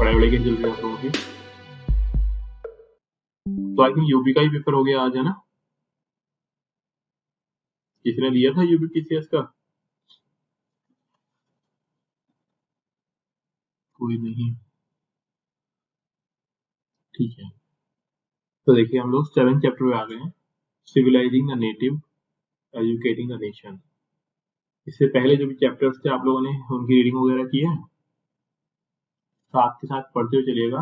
पढ़ाई वढ़ाई कैसी चल रही है आप लोगों की? तो आई थिंक यूपी का ही पेपर हो गया आज, है ना? किसने दिया था यूपी पीसीएस का? कोई नहीं, ठीक है। तो देखिए हम लोग 7th चैप्टर में आ गए हैं, civilising the native, educating the nation. इससे पहले जो भी चैप्टर्स थे आप लोगों ने उनकी रीडिंग वगैरह की है, साथ के साथ पढ़ते हुए चलिएगा।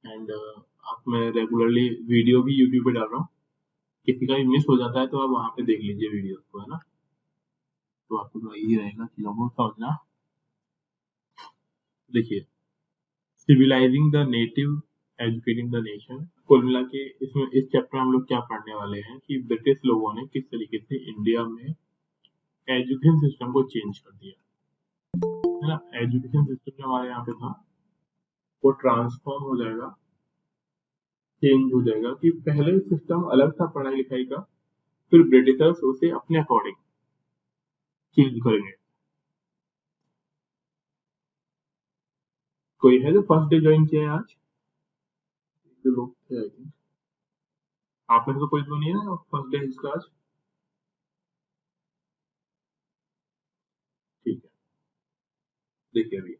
एंड आप मैं रेगुलरली वीडियो भी यूट्यूब पे डाल रहा हूँ, किसी का भी मिस हो जाता है तो आप वहाँ पे देख लीजिए वीडियो को, है ना? तो आपको थोड़ा ईजी रहेगा चीज़ों को समझना। देखिए, civilising the native, educating the nation, कुल मिला के इसमें इस चैप्टर में हम लोग क्या पढ़ने वाले हैं कि ब्रिटिश लोगों ने किस तरीके से इंडिया में एजुकेशन सिस्टम को चेंज कर दिया, है ना? एजुकेशन सिस्टम जो हमारे यहाँ पे था वो ट्रांसफॉर्म हो जाएगा, चेंज हो जाएगा कि पहले सिस्टम अलग था पढ़ाई लिखाई का, फिर ब्रिटिशर्स उसे अपने अकॉर्डिंग चेंज करेंगे। कोई है जो फर्स्ट डे ज्वाइन किया है आज? जो लोग थे आई थिंक, आप में से तो कोई तो नहीं है ना फर्स्ट डे इसका आज? ठीक है, देखिए अभी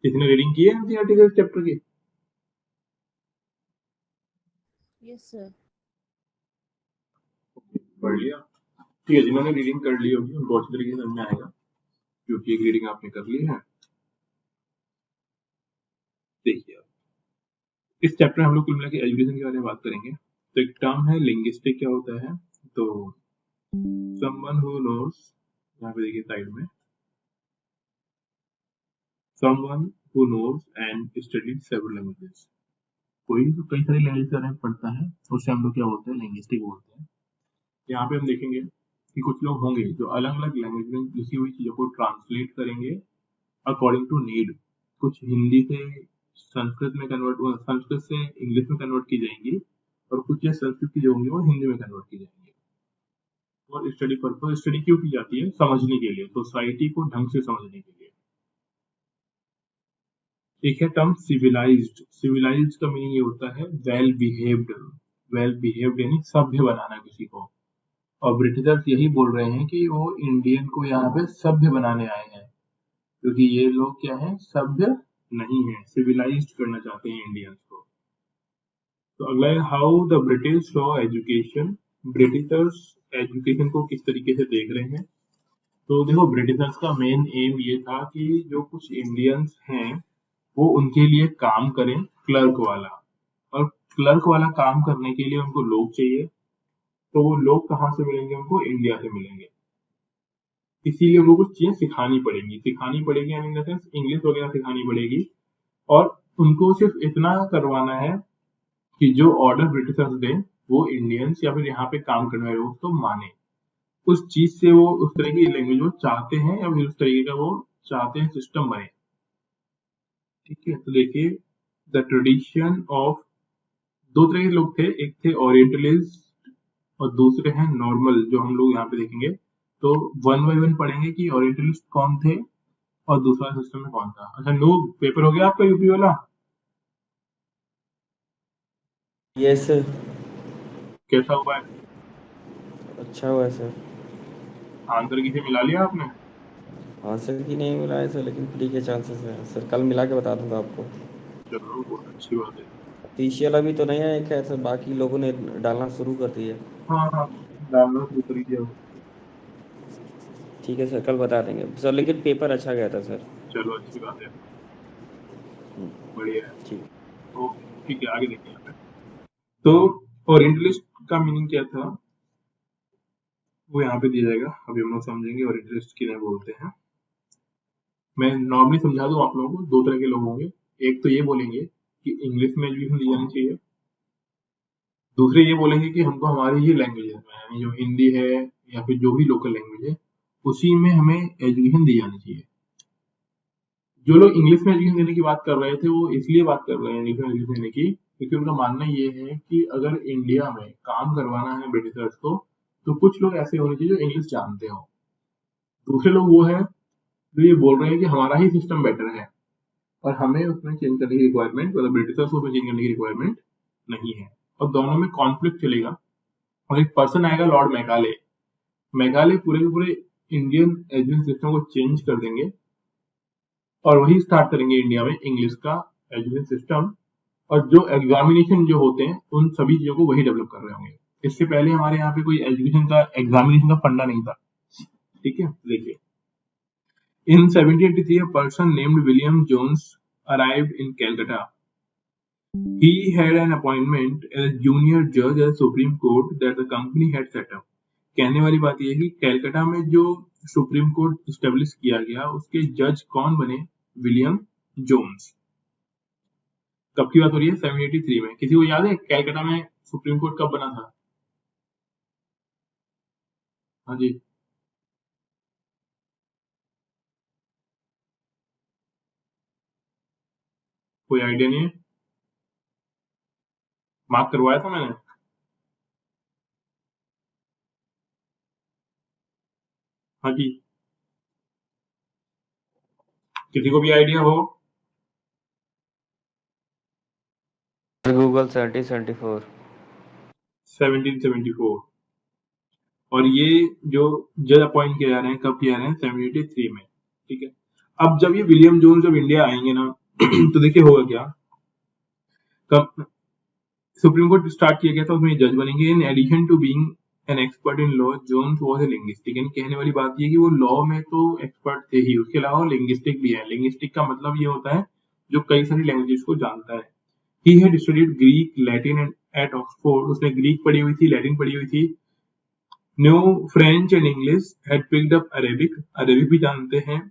किसी ने रीडिंग की है एनसीईआरटी के चैप्टर की? Yes sir. पढ़ लिया? ठीक है, जिन्होंने रीडिंग कर ली होगी उनको अच्छी तरीके से समझ में आएगा, क्योंकि एक रीडिंग आपने कर ली है। देखिए इस चैप्टर में हम लोग कुल मिला के एजुकेशन के बारे में बात करेंगे। तो एक टर्म है लिंग्विस्टिक, क्या होता है? तो समवन हु नोस, यहाँ पे देखिए साइड में, someone who knows and studied several languages, कोई तो कई सारी लैंग्वेज के बारे में पढ़ता है, उससे हम लोग क्या बोलते हैं? लिंग्विस्टिक बोलते हैं। यहाँ पे हम देखेंगे कि कुछ लोग होंगे जो अलग अलग लैंग्वेज में लिखी हुई चीजों को ट्रांसलेट करेंगे अकॉर्डिंग टू नीड। कुछ हिंदी से संस्कृत में कन्वर्ट, संस्कृत से इंग्लिश में कन्वर्ट की जाएंगी, और कुछ ये संस्कृत की जो होंगी वो हिंदी में कन्वर्ट की जाएंगी। और स्टडी पर्पज, स्टडी क्यों की जाती है? समझने के लिए, सोसाइटी को ढंग से समझने के लिए। एक है टर्म सिविलाइज्ड। सिविलाइज्ड का मीनिंग ये होता है वेल बिहेव्ड। वेल बिहेव्ड यानी सभ्य बनाना किसी को। और ब्रिटिशर्स यही बोल रहे हैं कि वो इंडियन को यहाँ पे सभ्य बनाने आए हैं, क्योंकि ये लोग क्या है? सभ्य नहीं है, सिविलाइज्ड करना चाहते हैं इंडियंस को। तो अगला है how the British saw education. Britishers education को किस तरीके से देख रहे हैं? तो देखो, ब्रिटिशर्स का मेन एम ये था कि जो कुछ इंडियंस हैं वो उनके लिए काम करें, क्लर्क वाला। और क्लर्क वाला काम करने के लिए उनको लोग चाहिए, तो वो लोग कहाँ से मिलेंगे? उनको इंडिया से मिलेंगे। इसीलिए उनको कुछ चीजें सिखानी पड़ेगी यानी इन द सेंस इंग्लिश वगैरह सिखानी पड़ेगी। और उनको सिर्फ इतना करवाना है कि जो ऑर्डर ब्रिटिशर्स दें वो इंडियंस या फिर यहाँ पे काम करने वाले लोग तो माने। उस चीज से वो उस तरह की लैंग्वेज वो चाहते हैं या फिर उस तरीके का वो चाहते हैं सिस्टम बने। ठीक है, तो देखिए द ट्रेडिशन ऑफ, दो तरह के लोग थे, एक थे ओरिएंटलिस्ट और दूसरे हैं नॉर्मल, जो हम लोग यहाँ पे देखेंगे। तो वन बाय वन पढ़ेंगे कि ओरिएंटलिस्ट कौन थे और दूसरा सिस्टम में कौन था। अच्छा नो, पेपर हो गया आपका यूपी वाला? Yes sir. कैसा हुआ है? अच्छा हुआ है सर। आंसर किसे मिला लिया आपने? आंसर की नहीं मिला है सर, लेकिन फ्री के चांसेस हैं सर। कल मिला के बता दूंगा आपको। चलो बहुत अच्छी बात है। ऑफिशियल अभी तो नहीं है एक है सर, बाकी लोगों ने डालना शुरू कर दिया। हाँ हाँ, डालना शुरू कर दिया। ठीक है सर, कल बता देंगे सर, लेकिन पेपर अच्छा गया था सर। चलो अच्छी बात है, बढ़िया है। ठीक। तो ठीक है, आगे देखिए यहाँ पे। तो ओरिएंटलिस्ट का मीनिंग क्या था वो यहाँ पे दिया जाएगा, अभी हम लोग समझेंगे ओरिएंटलिस्ट किन्हें बोलते हैं। मैं नॉर्मली समझा दूं आप लोगों को, दो तरह के लोग होंगे। एक तो ये बोलेंगे कि इंग्लिश में एजुकेशन दी जानी चाहिए, दूसरे ये बोलेंगे कि हमको हमारी ही लैंग्वेज है, यानी जो हिंदी है या फिर जो भी लोकल लैंग्वेज है उसी में हमें एजुकेशन दी जानी चाहिए। जो लोग इंग्लिश में एजुकेशन देने की बात कर रहे थे वो इसलिए बात कर रहे हैं इंग्लिश में एजुकेशन देने की, क्योंकि उनका मानना ये है कि अगर इंडिया में काम करवाना है ब्रिटिशर्स को तो कुछ लोग ऐसे होने चाहिए जो इंग्लिश जानते हो। दूसरे लोग वो है जो ये बोल रहे हैं कि हमारा ही सिस्टम बेटर है और हमें उसमें चेंज करने की रिक्वायरमेंट, मतलब ब्रिटिशर्स को उसमें चेंज करने की रिक्वायरमेंट नहीं है। और दोनों में कॉन्फ्लिक्ट चलेगा और एक पर्सन आएगा लॉर्ड मैकाले। मैकाले पूरे के पूरे इंडियन एजुकेशन सिस्टम को चेंज कर देंगे और वही स्टार्ट करेंगे इंडिया में इंग्लिश का एजुकेशन सिस्टम, और जो एग्जामिनेशन जो होते हैं उन सभी चीजों को वही डेवलप कर रहे होंगे। इससे पहले हमारे यहाँ पे कोई एजुकेशन का एग्जामिनेशन का फंडा नहीं था। ठीक है, देखिए, in 1783 a person named William Jones arrived in Calcutta. He had an appointment as a junior judge at the Supreme Court that the company had set up. कहने वाली बात यह है कि कैलकाटा में जो सुप्रीम कोर्ट स्टेब्लिश किया गया उसके जज कौन बने? William Jones. कब की बात हो रही है? 1783 में। किसी को याद है कैलकाटा में सुप्रीम कोर्ट कब बना था? हाँ जी, कोई आइडिया नहीं है? मार्क करवाया था मैंने। हाँ जी, किसी को भी आइडिया हो? गूगल 1774। 1774। और ये जो जज अपॉइंट किए जा रहे हैं कब किए जा रहे हैं? 1783 में। ठीक है, अब जब ये विलियम जोन्स जब इंडिया आएंगे ना तो देखिए होगा क्या। कब सुप्रीम कोर्ट स्टार्ट किया गया था उसमें जज बनेंगे। In addition to being an expert in law, Jones was a linguistic. यानी कहने वाली बात ये कि वो लॉ में तो एक्सपर्ट थे ही, उसके अलावा लिंग्विस्टिक भी है। लिंग्विस्टिक का मतलब ये होता है जो कई सारी लैंग्वेजेस को जानता है। He had studied Greek, Latin at Oxford. उसने ग्रीक पढ़ी हुई थी, लैटिन पढ़ी हुई थी। New French and English, had picked up Arabic. Arabic भी जानते हैं,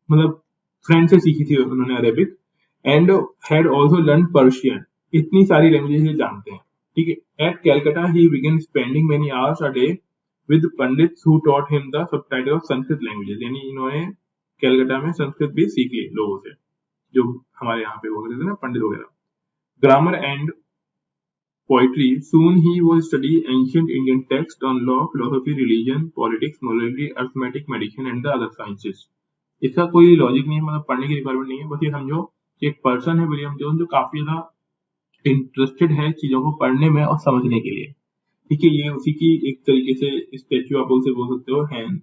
मतलब फ्रेंच से सीखी थी उन्होंने Arabic. And had also learn Persian. इतनी सारी लैंग्वेजेस जानते हैं। ठीक है, at Calcutta he began spending many hours a day with pundits who taught him the subtitle of Sanskrit languages. यानी इन्होंने कैलकाटा में संस्कृत भी सीख ली लोगों से, जो हमारे यहाँ पे वो करते थे ना पंडित वगैरह। Grammar and poetry. Soon he was studying ancient Indian texts on law, philosophy, religion, politics, morality, arithmetic, medicine and the other sciences. इसका कोई लॉजिक नहीं है, मतलब पढ़ने की रिक्वायरमेंट नहीं है। बस ये समझो कि एक पर्सन है विलियम जोन्स जो काफी ज्यादा इंटरेस्टेड है चीजों को पढ़ने में और समझने के लिए। ठीक है, ये उसी की एक तरीके से स्टेच्यू आप उसे बोल सकते हो। हैन,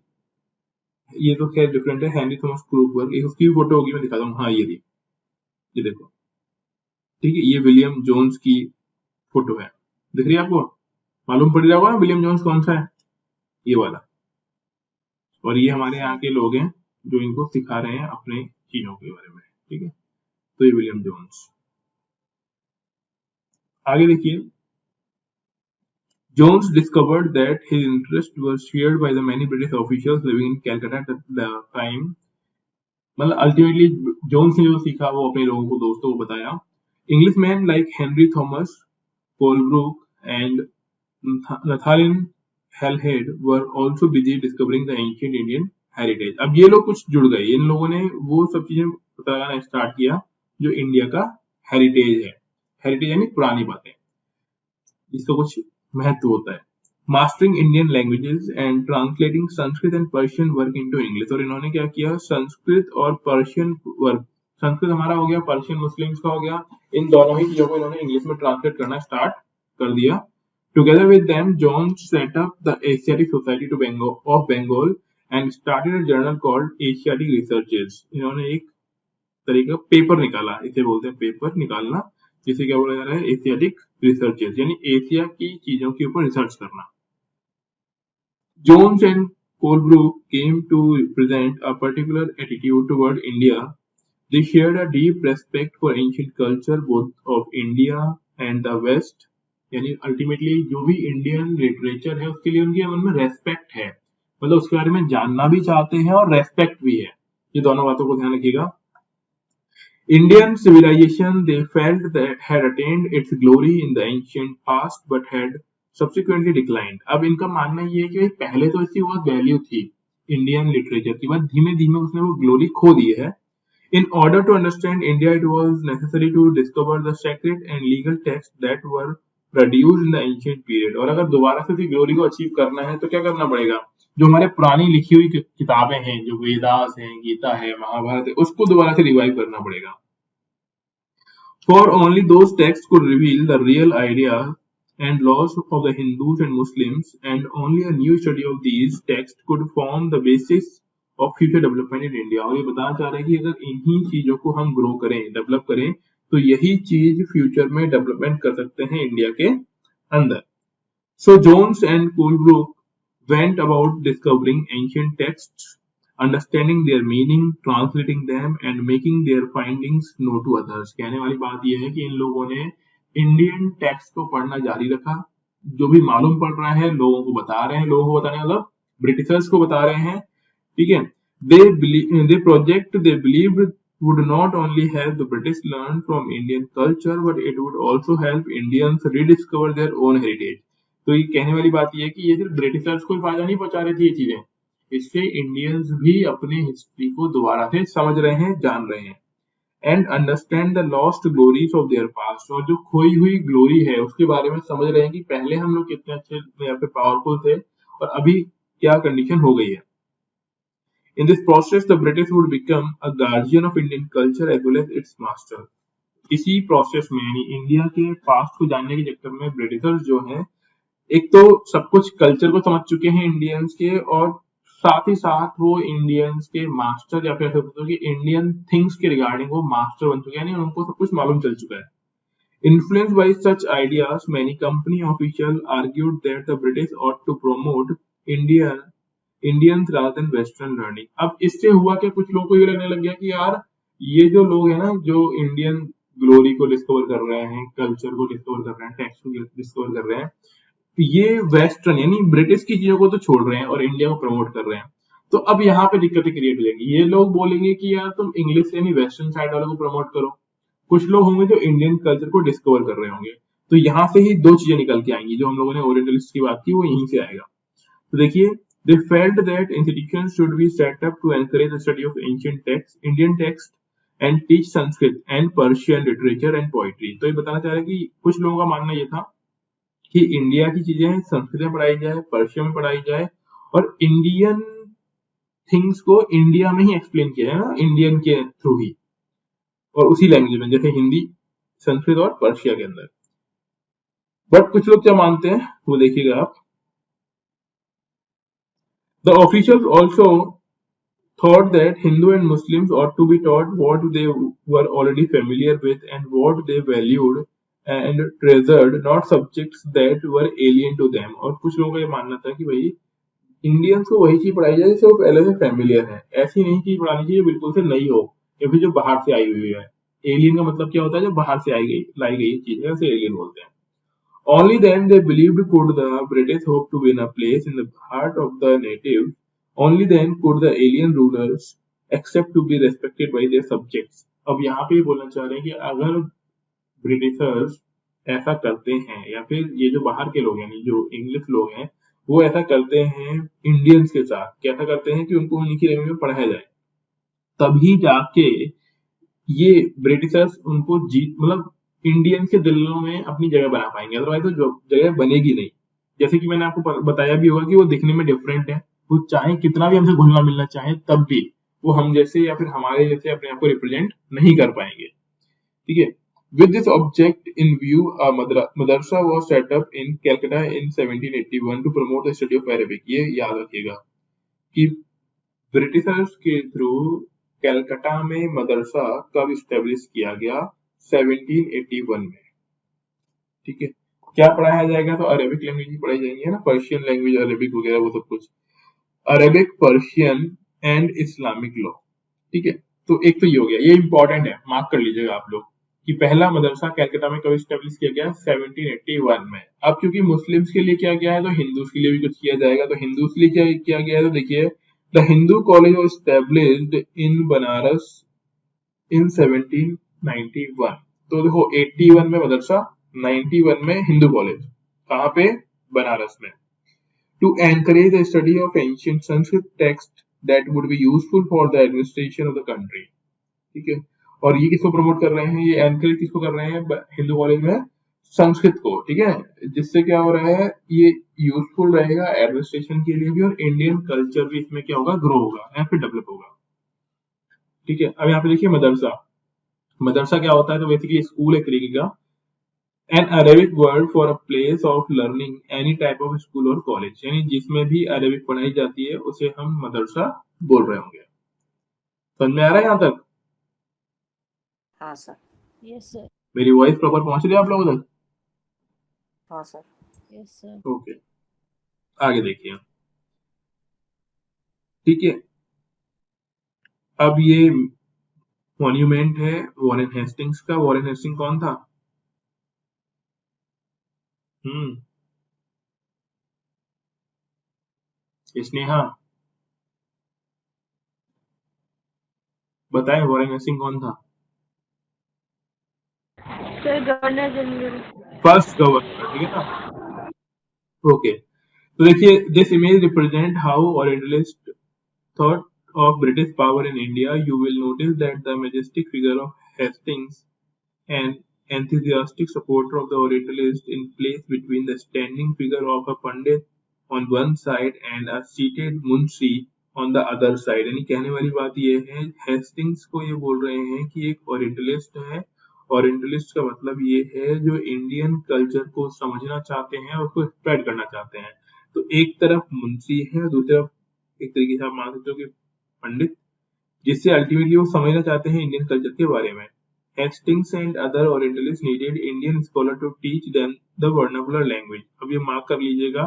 ये तो खैर डिफरेंट है, हेनरी थॉमस क्रूगबर्ग। एक उसकी भी फोटो होगी, मैं दिखाता हूँ। हाँ, ये देखो। ठीक है, ये विलियम जोन्स की फोटो है, दिख रही है आपको? मालूम पड़ रहा होगा ना विलियम जोन्स कौन सा है, ये वाला। और ये हमारे यहाँ के लोग हैं जो इनको सिखा रहे हैं अपने चीजों के बारे में। ठीक है, तो ये विलियम जोन्स। आगे देखिए, Jones discovered that his interests were shared by the many British officials living in Calcutta at the time. मतलब अल्टीमेटली जोन्स ने जो सीखा वो अपने लोगों को, दोस्तों को बताया। Englishmen like Henry Thomas, Colebrook and Nathaniel Halhed were also busy discovering the ancient Indian heritage. अब ये लोग कुछ जुड़ गए, इन लोगों ने वो सब चीजें पता लगाना स्टार्ट किया जो इंडिया का हेरिटेज है। हेरिटेज यानी पुरानी बातें, इसका कुछ महत्व होता है। Mastering Indian languages and translating Sanskrit and Persian work into English. और इन्होंने क्या किया, संस्कृत और पर्शियन वर्क, संस्कृत हमारा हो गया, पर्शियन मुस्लिम्स का हो गया, इन दोनों ही चीजों को इन्होंने इंग्लिश में ट्रांसलेट करना स्टार्ट कर दिया। Together with them, Jones set up the Asiatic Society of Bengal and started a journal called Asiatic Researches. इन्होंने एक तरीके का पेपर निकाला, इसे बोलते हैं पेपर निकालना, जिसे क्या बोला जा रहा है? एशियाटिक रिसर्चेस, यानी एशिया की चीजों के ऊपर रिसर्च करना। Jones and Colebrook came to present a particular attitude toward India. They shared a deep respect for ancient culture both of India and the West. यानी अल्टीमेटली जो भी इंडियन लिटरेचर है उसके लिए उनके मन में रेस्पेक्ट है, मतलब उसके बारे में जानना भी चाहते हैं और रेस्पेक्ट भी है। ये दोनों बातों को ध्यान रखिएगा। Indian civilization they felt that had attained its glory in the ancient past but had subsequently declined. अब इनका मानना ये है कि पहले तो इसकी बहुत वैल्यू थी इंडियन लिटरेचर की, बाद धीमे धीमे उसने वो ग्लोरी खो दी है। In order to understand India, it was necessary to discover the sacred and legal texts that were produced in the ancient period. और अगर दोबारा से उसी ग्लोरी को अचीव करना है तो क्या करना पड़ेगा? जो हमारे पुरानी लिखी हुई किताबें हैं, जो वेदास हैं, गीता है, महाभारत है, उसको दोबारा से रिवाइव करना पड़ेगा। For only those texts could reveal the real idea and laws of the Hindus and Muslims, and only a new study of these texts could form the basis of future development in India। और ये बताना चाह रहे हैं कि अगर इन्हीं चीजों को हम ग्रो करें, डेवलप करें, तो यही चीज फ्यूचर में डेवलपमेंट कर सकते हैं इंडिया के अंदर। So Jones and Coolbrook went about discovering ancient texts, understanding their meaning, translating them, and making their findings known to others। कहने वाली बात यह है कि इन लोगों ने इंडियन टेक्स्ट को पढ़ना जारी रखा, जो भी मालूम पड़ रहा है लोगों को बता रहे हैं, लोगों को बताने मतलब ब्रिटिशर्स को बता रहे हैं, ठीक है। They project they believed would not only help the British learn from Indian culture, but it would also help Indians rediscover their own heritage। तो ये कहने वाली बात ये है कि ये सिर्फ ब्रिटिशर्स को फायदा नहीं पहुंचा रही थी ये चीजें, इससे इंडियंस भी अपने हिस्ट्री को दोबारा से समझ रहे हैं, जान रहे हैं। And understand the lost glories of their past, और जो खोई हुई ग्लोरी है उसके बारे में समझ रहे हैं कि पहले हम लोग कितने अच्छे या फिर पावरफुल थे और अभी क्या कंडीशन हो गई है। In this process, the British would become a guardian of Indian culture as well as its master। इसी प्रोसेस में यानी इंडिया के पास्ट को जानने के चक्कर में ब्रिटिशर्स जो हैं, एक तो सब कुछ कल्चर को समझ चुके हैं इंडियंस के, और साथ ही साथ वो इंडियंस के मास्टर या फिर ऐसा बोलते कि इंडियन थिंग्स के रिगार्डिंग वो मास्टर बन चुके हैं, यानी उनको सब कुछ मालूम चल चुका है। Influenced by such ideas, many company officials argued that the British ought to promote Indians rather than Western learning। अब इससे हुआ क्या, कुछ लोगों को ये लगने लग गया कि यार ये जो लोग हैं ना, जो इंडियन ग्लोरी को डिस्कवर कर रहे हैं, कल्चर को डिस्कवर कर रहे हैं, टेक्स्ट को डिस्कवर कर रहे हैं, ये वेस्टर्न यानी ब्रिटिश की चीजों को तो छोड़ रहे हैं और इंडिया को प्रमोट कर रहे हैं। तो अब यहाँ पे दिक्कतें क्रिएट हो जाएंगी। ये लोग बोलेंगे कि यार तुम इंग्लिश यानी वेस्टर्न साइड वालों को प्रमोट करो, कुछ लोग होंगे जो इंडियन कल्चर को डिस्कवर कर रहे होंगे। तो यहाँ से ही दो चीजें निकल के आएंगी, जो हम लोगों ने ओरिएंटलिस्ट की बात की वो यहीं से आएगा। तो देखिए, they felt that institutions should be set up to encourage the study of ancient texts, Indian text, and teach Sanskrit and Persian literature and poetry। तो ये बताना चाह रहे हैं कि कुछ लोगों का मानना ये था कि इंडिया की चीजें संस्कृत में पढ़ाई जाए, पर्शिया में पढ़ाई जाए, और इंडियन थिंग्स को इंडिया में ही एक्सप्लेन किया जाए ना, इंडियन के थ्रू ही, और उसी लैंग्वेज में, जैसे हिंदी, संस्कृत और पर्शिया के अंदर। बट कुछ लोग क्या मानते हैं वो देखिएगा आप। The officials also thought that Hindu and Muslims ought to be taught what they were already familiar with and what they valued and treasured, not subjects that were alien to them। और कुछ लोगों का ये मानना था कि भाई Indians को वही चीज पढ़ाई जाए जिससे वो पहले से फेमिलियर है, ऐसी नहीं चीज पढ़ानी चाहिए बिल्कुल से नई हो या फिर जो बाहर से आई हुई है। एलियन का मतलब क्या होता है, जो बाहर से लाई गई चीज है, उसे एलियन बोलते हैं। Only then they believed could the British hope to win a place in the heart of the natives. Only then could the alien rulers accept to be respected by their subjects। अब यहाँ पे बोलना चाह रहे हैं कि अगर Britishers ऐसा करते हैं, या फिर ये जो बाहर के लोग यानी जो इंग्लिश लोग हैं वो ऐसा करते हैं इंडियंस के साथ, कैसा करते हैं कि उनको उन्हीं की लैंग्वेज में पढ़ाया जाए, तभी जाके ये ब्रिटिशर्स उनको जीत मतलब इंडियंस के दिलों में अपनी जगह बना पाएंगे, अदरवाइज तो जगह बनेगी नहीं। जैसे कि मैंने आपको बताया भी होगा कि वो दिखने में डिफरेंट है, वो चाहे कितना भी हमसे घुलना मिलना चाहे तब भी वो हम जैसे या फिर हमारे जैसे अपने आप को रिप्रेजेंट नहीं कर पाएंगे, ठीक है। With this object in view, a madrasa was set up in Calcutta in 1781 to promote the study of Arabic। ये याद रखिएगा कि ब्रिटिशर्स के थ्रू कैलकाटा में मदरसा कब स्टेब्लिश किया गया, 1781 में, ठीक है। क्या पढ़ाया जाएगा, तो अरेबिक लैंग्वेज ही पढ़ाई जाएंगी, है ना, पर्शियन लैंग्वेज, अरेबिक वगैरह वो सब कुछ, Arabic, Persian and Islamic law, ठीक है। तो एक तो ये हो गया, ये इंपॉर्टेंट है, मार्क कर लीजिएगा आप लोग कि पहला मदरसा कैलकाटा में कब स्टेब्लिश किया गया, 1781 में। अब क्योंकि मुस्लिम्स के लिए किया गया है तो हिंदूज के लिए भी कुछ किया जाएगा, तो हिंदूज के लिए क्या किया गया है, तो देखिए the Hindu College was established in Banaras in 1791। तो देखो 81 में मदरसा, 91 में हिंदू कॉलेज, कहाँ पे, बनारस में। To encourage the study of ancient Sanskrit text that would be useful for the administration of the country, ठीक है। और ये किसको प्रमोट कर रहे हैं, ये एनकरेज किसको कर रहे हैं हिंदू कॉलेज में, संस्कृत को, ठीक है, जिससे क्या हो रहा है, ये यूजफुल रहेगा एडमिनिस्ट्रेशन के लिए भी, और इंडियन कल्चर भी इसमें क्या होगा, ग्रो होगा या फिर डेवलप होगा। ठीक है, अब यहाँ पे देखिए मदरसा। मदरसा क्या होता है, तो बेसिकली स्कूल एक तरीके का, N Arabic word for a place of learning any type of school और कॉलेज, यानी जिसमें भी अरेबिक पढ़ाई जाती है उसे हम मदरसा बोल रहे होंगे। समझ में आ रहा है यहाँ तक? हाँ सर। Yes, sir. मेरी वॉइस प्रॉपर पहुंच रही है आप लोगों तक? हाँ सर। Yes, sir. ओके, आगे देखिए। ठीक है, अब ये मॉन्यूमेंट है वॉरेन हेस्टिंग्स का। वॉरेन हेस्टिंग कौन था? हम्म, स्नेहा बताएं, वॉरेन हेस्टिंग कौन था? Sir, Governor General. First governor, ठीक है ना? ओके, तो देखिए, this image represent how orientalist thought of British power in India. You will notice that the majestic figure of Hastings, an enthusiastic supporter of the Orientalist, in place between the standing figure of a Pandit on one side and a seated Munshi on the other side. यानी कहने वाली बात ये है, Hastings को ये बोल रहे हैं कि एक ओरिएंटलिस्ट है। ओरिएंटलिस्ट का मतलब ये है जो इंडियन कल्चर को समझना चाहते हैं और उसको स्प्रेड करना चाहते हैं। तो एक तरफ मुंशी है और दूसरी तरफ एक तरीके से आप मान सकते हो कि पंडित, जिससे अल्टीमेटली वो समझना चाहते हैं इंडियन कल्चर के बारे में। Hastings and other orientalist needed Indian scholar to teach them the vernacular language. अब ये मार्क कर लीजिएगा,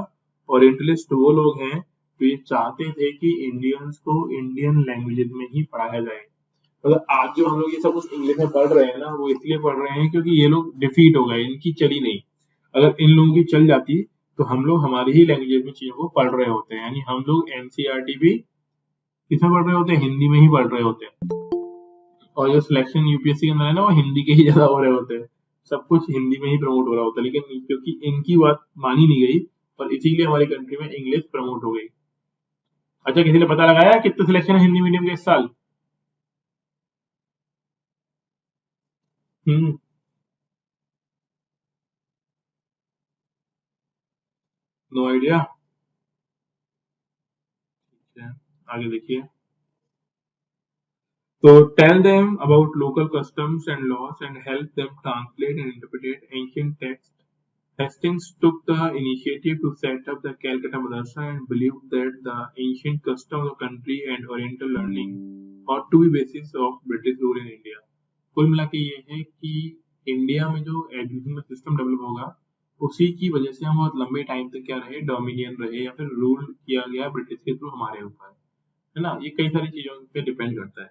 ओरिएंटलिस्ट वो लोग हैं जो ये चाहते थे कि इंडियंस को इंडियन लैंग्वेज में ही पढ़ाया जाए। मतलब आज जो हम लोग ये सब कुछ इंग्लिश में पढ़ रहे हैं ना, वो इसलिए पढ़ रहे हैं क्योंकि ये लोग डिफीट हो गए, इनकी चली नहीं। अगर इन लोगों की चल जाती तो हम लोग हमारी ही लैंग्वेज में चीजों को पढ़ रहे होते हैं। यानी हम लोग एनसीईआरटी भी किसमें पढ़ रहे होते हैं, हिंदी में ही पढ़ रहे होते हैं। और जो सिलेक्शन यूपीएससी के अंदर है ना, वो हिंदी के ही ज्यादा हो रहे होते हैं, सब कुछ हिंदी में ही प्रमोट हो रहा होता है। लेकिन क्योंकि इनकी बात मानी नहीं गई और इसीलिए हमारी कंट्री में इंग्लिश प्रमोट हो गई। अच्छा, किसी ने पता लगाया कितने सिलेक्शन है हिंदी मीडियम के इस साल? हम्म, नो आइडिया। आगे देखिए, तो tell them about local customs and laws and help them translate and interpret ancient texts. Hastings took the initiative to set up the Calcutta Madrasa and believed that the ancient customs of the country and Oriental learning ought to be basis of British rule in India. कुल मिला के ये है कि India में जो education system develop होगा उसी की वजह से हम बहुत लंबे टाइम तक क्या रहे, डोमिनियन रहे या फिर रूल किया गया ब्रिटिश के थ्रू हमारे ऊपर, है ना। ये कई सारी चीजों पे डिपेंड करता है,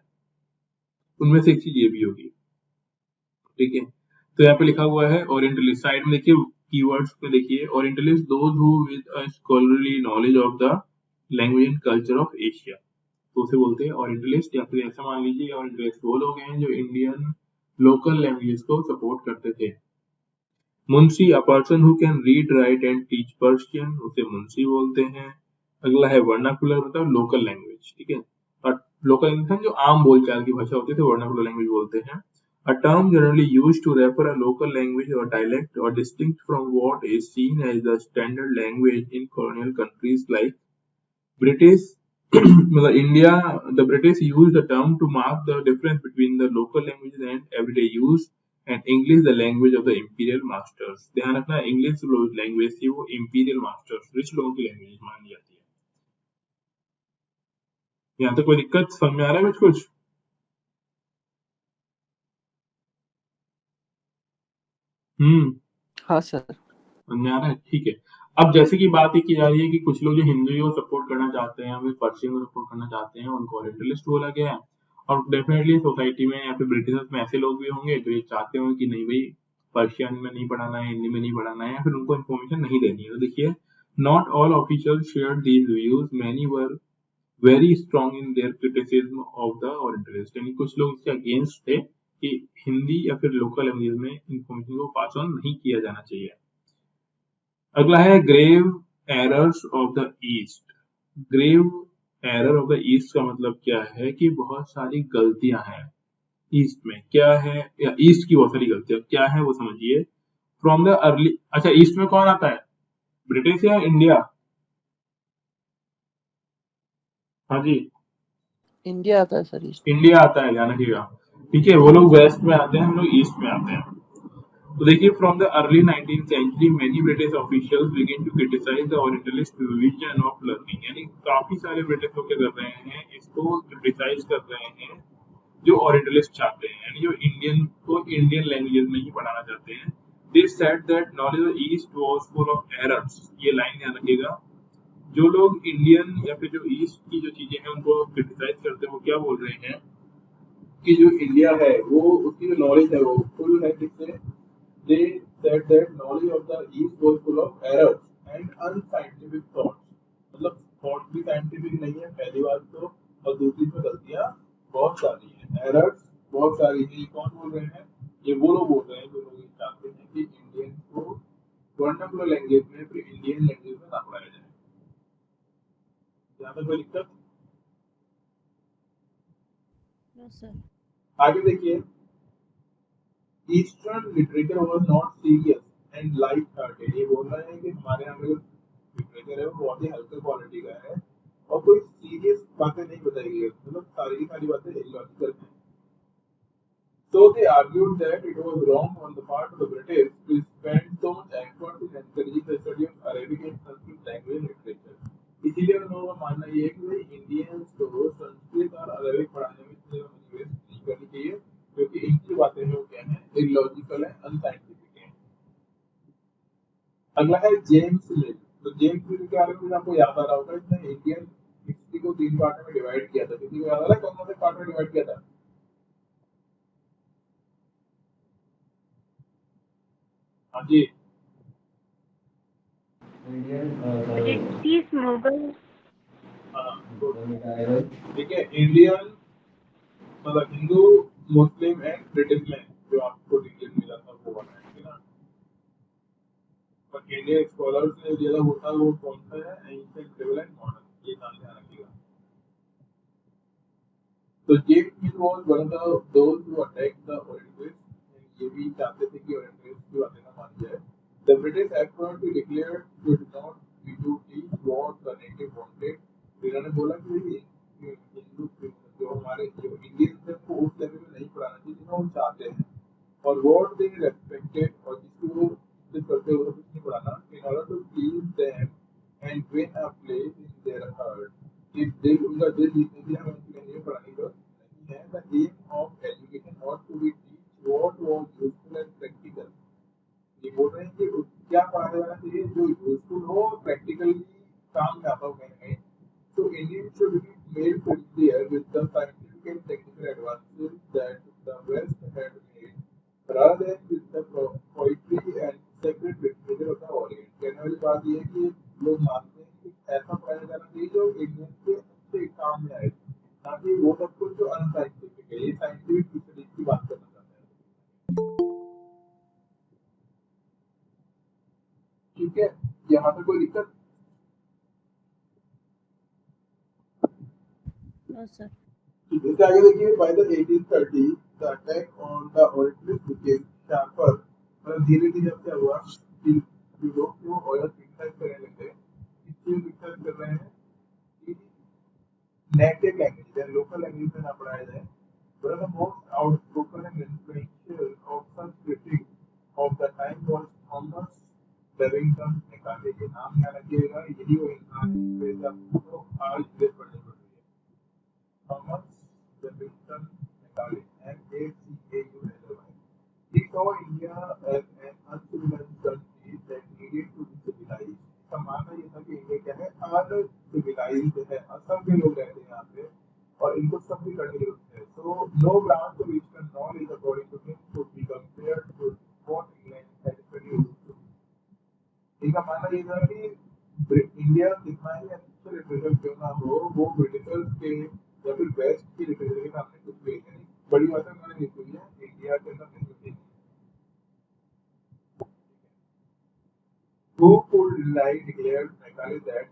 उनमें से एक चीज ये भी होगी। ठीक है, तो यहाँ पे लिखा हुआ है ओरिएंटलिस्ट, साइड में देखिए कीवर्ड्स में देखिए, orientalist those who with a scholarly knowledge of the language and culture of Asia, तो उसे बोलते हैं ओरिएंटलिस्ट। या फिर ऐसा मान लीजिए ओरिएंटलिस्ट वो लोग हैं जो इंडियन लोकल लैंग्वेजेस को सपोर्ट करते थे। Munshi, a person who can read write and teach Persian, उसे मुंशी बोलते हैं। अगला है वर्नाकुलर, मतलब लोकल लैंग्वेज, ठीक है। और लोकल लैंग्वेज जो आम बोलचाल की भाषा होती है तो वर्नाकुलर लैंग्वेज बोलते हैं। A term generally used to refer a local language or dialect or distinct from what is seen as the standard language in colonial countries like British, India. The British used the term to mark the difference between the local languages and everyday use, and English the language of the imperial masters. ध्यान रखना, English language थी वो imperial masters, rich लोगों की language मानी जाती है। यहाँ तक कोई दिक्कत समझ में आ रहा है कुछ? हाँ सर। समझ में आ रहा है, ठीक है। अब जैसे कि बात ये की जा रही है कि कुछ लोग जो हिंदू को सपोर्ट करना चाहते हैं या फिर पर्शियन को सपोर्ट करना चाहते हैं उनको ओरिएंटलिस्ट बोला गया है। और डेफिनेटली सोसाइटी में या फिर ब्रिटिशर्स में ऐसे लोग भी होंगे जो ये चाहते होंगे कि नहीं भाई, पर्शियन में नहीं पढ़ाना है, हिंदी में नहीं पढ़ाना है, या फिर उनको इन्फॉर्मेशन नहीं देनी है। तो देखिए, not all officials shared these views, many were very strong in their criticism of the orientalist. यानी कुछ लोग इसके अगेंस्ट थे कि हिंदी या फिर लोकल लैंग्वेज में इन्फॉर्मेशन को पास ऑन नहीं किया जाना चाहिए। अगला है grave errors of the east. Grave error of the east का मतलब क्या है कि बहुत सारी गलतियां हैं ईस्ट में। क्या है, या ईस्ट की बहुत सारी गलतियां क्या है वो समझिए। फ्रॉम द अर्ली, अच्छा ईस्ट में कौन आता है, ब्रिटिश या इंडिया? हाँ जी, इंडिया आता है सर ईस्ट में। इंडिया आता है, ध्यान रखिएगा। ठीक है, वो लोग वेस्ट में आते हैं, हम लोग ईस्ट में आते हैं। तो देखिए, from the early 19th century many British officials begin to criticise the orientalist vision of learning, यानी काफी सारे ब्रिटिश लोग क्या कर रहे हैं, इसको क्रिटिसाइज कर रहे हैं जो ओरिएंटलिस्ट चाहते हैं, यानी जो इंडियन को इंडियन लैंग्वेज में ही पढ़ाना चाहते हैं। They said that knowledge of east was full of errors, ये लाइन ध्यान रखिएगा। जो लोग इंडियन या फिर जो ईस्ट की जो चीजें हैं उनको क्रिटिसाइज करते हैं, वो क्या बोल रहे हैं कि जो इंडिया है वो उसकी जो नॉलेज है वो फुल है किससे, they said that knowledge of the East was full of errors and unscientific thoughts, मतलब थॉट भी साइंटिफिक नहीं है पहली बात तो, और दूसरी में गलतियां बहुत सारी हैं, एरर्स बहुत सारी हैं। ये कौन बोल रहे हैं, ये वो लोग बोल रहे हैं जो लोग ये चाहते हैं कि इंडियन को वर्नाकुलर लैंग्वेज में फिर इंडियन लैंग्वेज में ना पढ़ाया जाए। यहाँ पे कोई दिक्कत? No, sir. आगे देखिए, eastern literature was not serious and light hearted, ये बोल रहे हैं कि हमारे यहाँ में जो लिटरेचर है वो बहुत ही हल्के क्वालिटी का है और कोई सीरियस बातें नहीं बताई गई, मतलब सारी की सारी बातें इलॉजिकल हैं। So they argued that it was wrong on the part of the British to spend so much effort in encouraging the study of Arabic and Sanskrit language and literature. इसीलिए उन लोगों का मानना ये है कि भाई इंडियंस को संस्कृत और अरबिक पढ़ाने में इतनी ज़्यादा इन्वेस्ट नहीं करनी चाहिए, क्योंकि इनकी बातें हैं वो क्या है, इलॉजिकल है, अनसाइंटिफिक है। अगला है जेम्स मिल। तो जेम्स मिल के बारे में आपको याद आ रहा होगा, इसने इंडियन हिस्ट्री को 3 पार्ट में डिवाइड किया था। किसी को याद आ रहा है कौन कौन से पार्ट में डिवाइड किया था? हाँ जी, इंडियन British Mughal. हाँ, तो ठीक है, इंडियन मतलब हिंदू, मुस्लिम एंड ब्रिटिश में जो आपको डिटेल मिला था वो वाला है ना। पर इंडियन स्कॉलर्स ने दिया था वो था, वो कौन सा है, एंशिएंट, मिडिवल एंड मॉडर्न, ये नाम ध्यान रखिएगा। तो James mill was one of the those who attacked the orientalist, ये भी चाहते थे कि ओरिएंटलिस्ट की बातें ना मानी जाए। The British effort to declare should not be to teach what the native wanted, इन्होंने बोला कि हिंदू जो हमारे जो इंडियंस हैं को उस लेवल में नहीं पढ़ाना चाहिए जितना वो चाहते हैं, और व्हाट दे रेस्पेक्टेड और जिसको वो इज्जत करते हैं वो कुछ नहीं पढ़ाना, in order to please them and win a place in their heart. इस दिल, उनका दिल जीतने के लिए हमें उनके लिए पढ़ाने की जरूरत नहीं है। The aim of education not to be teach what was useful and practical, ये बोल रहे हैं कि क्या पढ़ाया जाना चाहिए जो यूजफुल हो और प्रैक्टिकली काम में आता हो कहीं ना कहीं। So Indians should be made familiar with the scientific and technical advances that the West had made, rather than with the poetry and sacred literature of the Orient. कहने वाली बात ये है कि लोग मानते हैं कि ऐसा पढ़ाया जाना चाहिए जो इंडियन के अच्छे काम में आए, ना कि वो सब कुछ जो अनसाइंटिफिक है। ये साइंटिफिक स्टडीज की बात करना चाहते हैं। ठीक है, यहाँ पे कोई दिक्कत? No, sir. इसके आगे देखिए, by the 1830 the attack on the Orientalist became sharper, मतलब धीरे धीरे अब क्या हुआ कि जो लोग जो ऑयल क्रिटिसाइज करने लगे, इसलिए क्रिटिसाइज कर रहे हैं कि नेटिव लैंग्वेज या लोकल लैंग्वेज में ना पढ़ाया जाए। One of the most outspoken and influential of such critics of the time was Thomas Babington Macaulay। ये नाम याद रखिएगा, यही वो इंसान है जिस पे आपको आज देश पढ़नी पड़ रही है। Thomas Jefferson Macaulay, Macaulay. He saw India as an uncivilized country that needed to be civilized. इसका मानना ये था कि इंडिया क्या है, अनसिविलाइज्ड है, असभ्य लोग रहते हैं यहाँ पे और इनको सभ्य करने की जरूरत है। So no branch of Eastern knowledge according to him could be compared to what England had produced। इनका मानना ये था कि इंडिया कितना ही अच्छे लिटरेचर क्यों ना हो, वो ब्रिटिशर्स के या फिर वेस्ट की लिटरेचर के सामने कुछ भी नहीं। बड़ी बातें मैंने लिखी हुई है, इंडिया के अंदर नहीं होती। Who could lie declared Macaulay that,